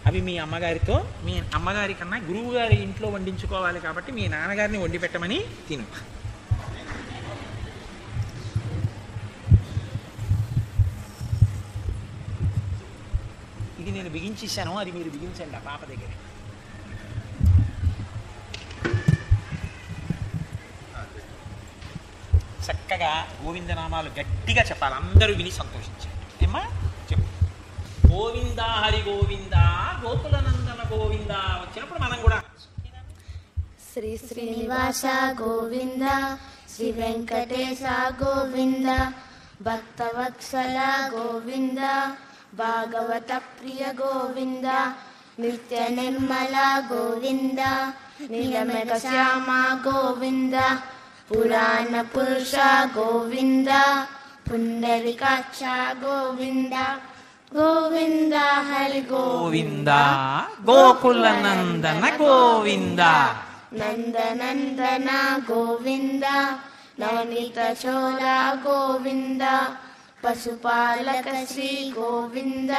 అవి మీ అమ్మగారితో, మీ అమ్మగారి కన్నా గురువు గారి ఇంట్లో వండించుకోవాలి కాబట్టి మీ నాన్నగారిని వండి పెట్టమని తిను. ఇది నేను బిగించేశాను, అది మీరు బిగించండి ఆ పాప దగ్గర. చక్కగా గోవిందనామాలు గట్టిగా చెప్పాలి, అందరూ విని సంతోషించారు. ఏమ్మా చెప్పు. గోవిందా హరి గోవిందా గోకులనందన గోవిందా వచ్చినప్పుడు మనం కూడా శ్రీ శ్రీనివాస గోవింద, శ్రీ వెంకటేశ గోవింద, భక్తవత్సల గోవింద, భాగవత ప్రియ గోవింద, నిత్య నిర్మల గోవింద, నీలమేఘ శ్యామ గోవింద, పురాణ పురుష గోవింద, పుండరీకాక్ష గోవింద, గోవింద హరి గోవింద గోకులనందన గోవింద, నందనందన గోవింద, నవనీత చోర గోవింద, పశుపాలక శ్రీ గోవింద,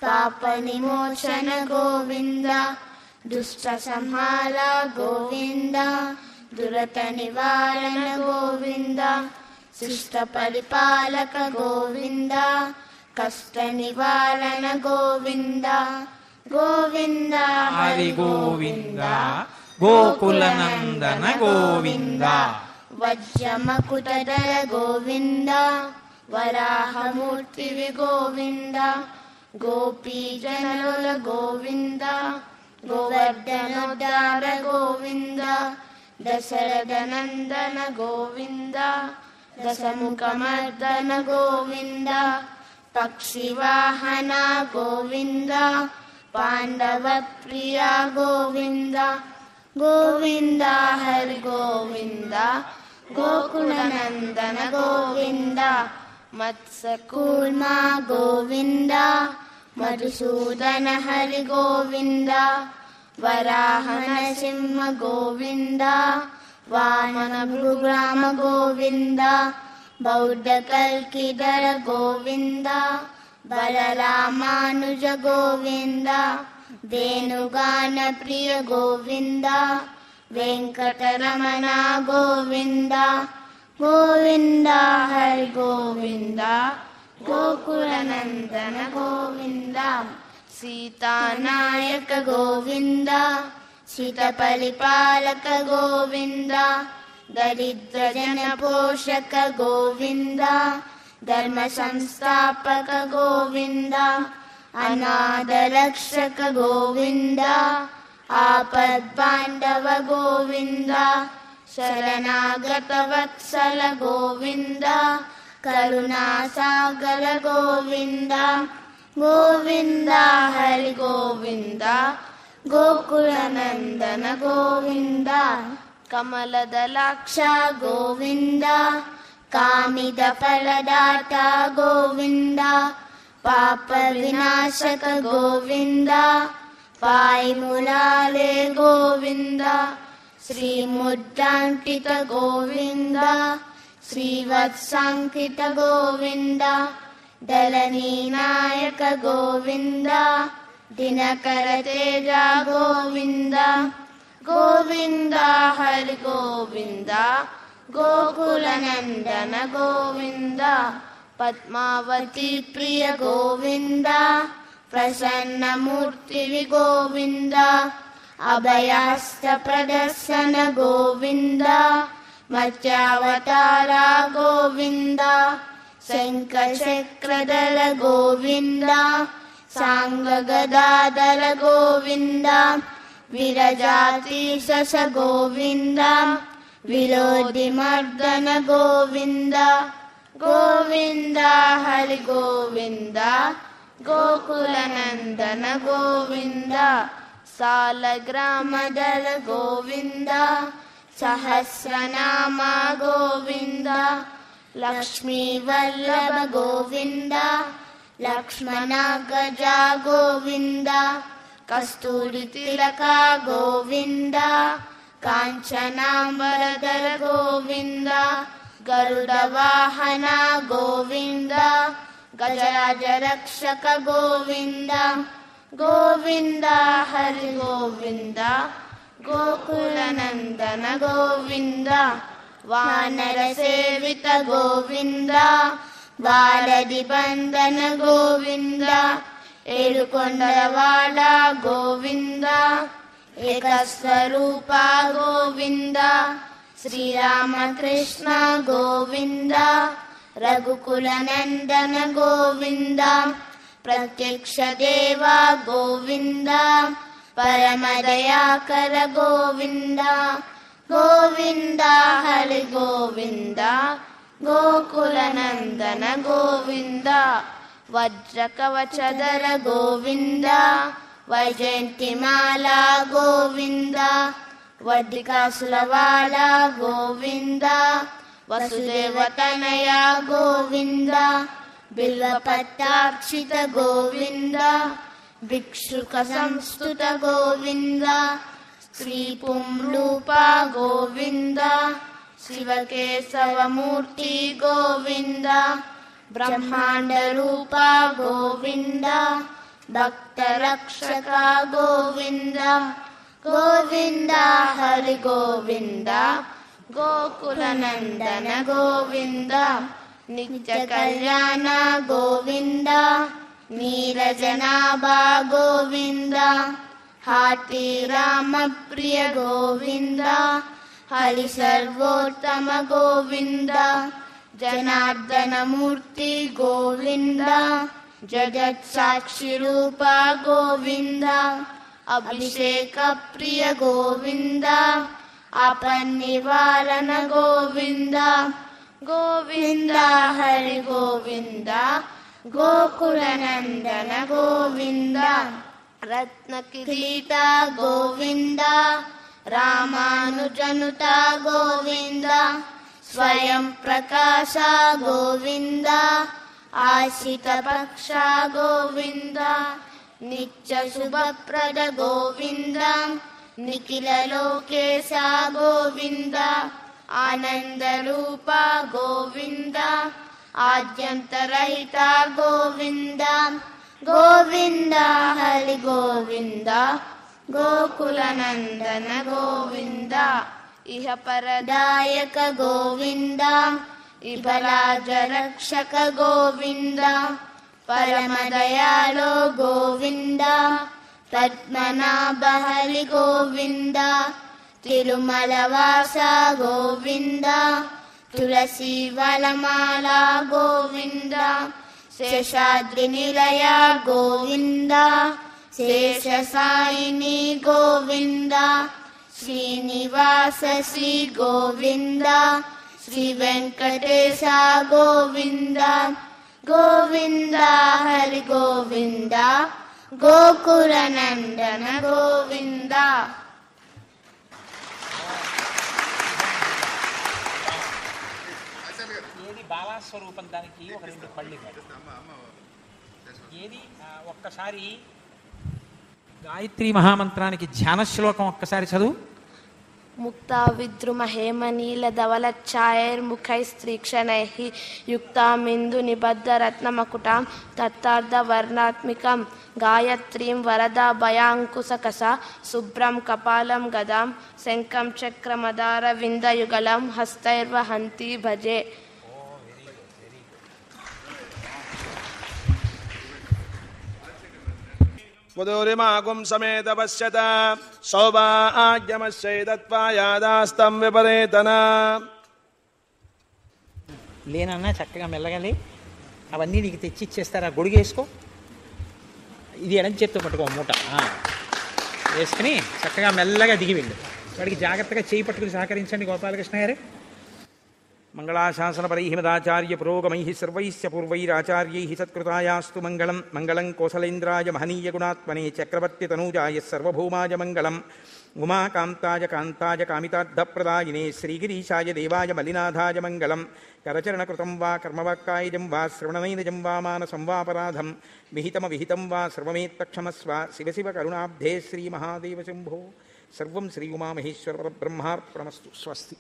పాప విమోచన గోవింద, దుష్ట సంహార గోవింద, దురత నివారణ గోవింద, శిష్ట పరిపాలక గోవింద, కష్ట నివారణ గోవింద, గోవింద హరి గోవింద గోకులనందన గోవింద, వజ్రమకుటధర గోవింద, వరాహమూర్తివి గోవింద, గోపీజనలోల గోవింద, గోవర్ధనోద్ధార గోవింద, దశరథ నందన గోవింద, దశముఖమర్దన గోవింద, పక్షివాహన గోవింద, పాండవ ప్రియ గోవింద, గోవింద హరి గోవింద గోకులనందన గోవింద, మత్స్యకూర్మ గోవింద, మధుసూదన హరి గోవింద, వరాహ నరసింహ గోవింద, వామన భృగ్రామ గోవింద, బౌద్ధ కల్కిధర గోవింద, బలరామానుజ గోవింద, వేణుగాన ప్రియ గోవింద, వెంకటరమణ గోవింద, గోవింద హరి గోవింద గోకులనందన గోవింద, సీతానాయక గోవింద, సీత పరిపాలక గోవింద, దరిద్ర జన పోషక గోవింద, ధర్మ సంస్థాపక గోవింద, అనాథ రక్షక గోవింద, ఆపద్బాంధవ గోవింద, శరణాగత వత్సల గోవింద, కరుణాసాగర గోవింద, గోవింద హరి గోవింద గోకులనందన గోవింద, కమలదలాక్ష గోవింద, కామిద ఫలదాత గోవింద, పాప వినాశక గోవింద, పాయిములాలే గోవింద, శ్రీముద్రాంకిత గోవింద, శ్రీవత్సాంకిత గోవింద, దళనీనాయక గోవింద, దినకర తేజ గోవింద, గోవింద హరి గోవింద గోకులనందన గోవింద, పద్మావతి ప్రియ గోవింద, ప్రసన్నమూర్తివి గోవింద, అభయహస్త ప్రదర్శన గోవింద, మత్స్యావతార గోవింద, శంఖచక్రధర గోవింద, సాంగ గదాధర గోవింద, విరజాతీశ గోవింద, విలోది మర్దన గోవింద, గోవింద హరి గోవింద గోకులనందన గోవింద, సాలగ్రామధర గోవింద, సహస్రనామ గోవింద, లక్ష్మీ వల్లభ గోవింద, లక్ష్మణ గజ గోవింద, కస్తూరి తిలక గోవింద, కాంచనాంబరధర గోవింద, గరుడ వాహన గోవింద, గజరాజ రక్షక గోవింద, గోవింద హరి గోవింద గోకులనందన గోవింద వానర సేవిత గోవింద బాలది బంధన గోవింద ఏడుకొండలవాడ గోవింద ఏకస్వరూప గోవింద శ్రీరామకృష్ణ గోవింద రఘుకుల నందన గోవింద ప్రత్యక్ష దేవ గోవింద పరమదయాకర గోవింద గోవింద హరి గోవింద గోకుల నందన గోవింద వజ్రకవచధర గోవింద వైజయంతిమాల గోవింద వడ్డికాసులవాల గోవింద వసుదేవతనయ గోవింద బిల్వపత్రాక్షిత గోవింద భిక్షుక సంస్థుత గోవింద శ్రీ పుంలూప గోవింద శివకేశవమూర్తి గోవింద బ్రహ్మాండ రూప గోవింద భక్త రక్షక గోవింద గోవింద హరి గోవింద గోకుల నందన గోవింద నిత్య కళ్యాణ గోవింద నీరజనాభ గోవింద హాటి రామ ప్రియ గోవింద హరి సర్వోత్తమ గోవింద జనార్దన మూర్తి గోవింద జగత్ సాక్షి రూప గోవింద అభిషేక ప్రియ గోవింద ఆపన్నివారణ గోవింద గోవింద హరి గోవింద గోకుల నందన గోవింద రత్న కిరీట గోవింద రామానుజనుత గోవింద స్వయం ప్రకాశ గోవింద ఆశిత పక్ష గోవింద నిత్య శుభప్రద గోవింద నిఖిల లోకేశ గోవింద ఆనంద రూప గోవింద ఆద్యంతరహిత గోవింద గోవింద హరి గోవింద గోకుల నందన గోవింద ఇహ పరదాయక గోవింద ఇహలాజ రక్షక గోవింద పరమదయాలో గోవింద పద్మనాభ హరి గోవింద తిరుమల వాస గోవింద తులసి వనమాల గోవింద శేషాద్రి నిలయ గోవింద శేష సాయిని గోవింద శ్రీనివాస శ్రీ గోవింద శ్రీ వెంకటేశ గోవింద గోవింద హరి గోవింద గోకుల నందన గోవింద. ఏది బాలాస్వరూపం దానికి ఒక రెండు పళ్ళు ఏది ఒక్కసారి గాయత్రి మహామంత్రానికి ధ్యాన శ్లోకం ఒక్కసారి చదువు. ముక్తా విద్రుమ హేమనీల ధవలఛాయైర్ముఖైస్త్రీక్షణైః యుక్తామిందు నిబద్ధ రత్నమకుటాం తత్తార్థ వర్ణాత్మికం గాయత్రీం వరదా భయాంకుశకస శుభ్రం కపాలం గదాం శంఖం చక్రమదార విందయుగళం హస్తైర్వహంతి భజే. ముదూరిమాగుం సమేత పశ్యత సౌభాగ్యమశ్చైదత్వాయాదాస్తం విపరేతన. లేనన్నా చక్కగా మెల్లగలి అవన్నీ నీకు తెచ్చి ఇచ్చేస్తారు. ఆ గొడుగేసుకో, ఇది ఎడం చేత్తో పట్టుకో, మూట వేసుకుని చక్కగా మెల్లగా దిగి వెళ్ళు. వాడికి జాగ్రత్తగా చేయి పట్టుకుని సహకరించండి గోపాలకృష్ణ గారు. మంగళాశాసనపరైః మదాచార్య పురోగమైః సర్వైశ్చ పూర్వైరాచార్యైః సత్కృతాయాస్తు మంగళం. మంగళం కోసలేంద్రాయ మహనీయ గుణాత్మనే చక్రవర్తి తనూజాయ సర్వభౌమాయ మంగళం. ఉమాకాంతాయ కాంతాయ కామితార్థప్రదాయినే శ్రీగిరీశాయ దేవాయ మలినాథాయ మంగళం. కరచరణకృతం వా కర్మవాక్కాయజం వా శ్రవణనైనజం వా మానసం వాపరాధం విహితమవిహితం వా సర్వమేత్తక్షమస్వ. శివ శివ కరుణాబ్ధే శ్రీమహాదేవ శంభో. సర్వం శ్రీ ఉమామహేశ్వర పరబ్రహ్మార్పణమస్తు. స్వస్తి.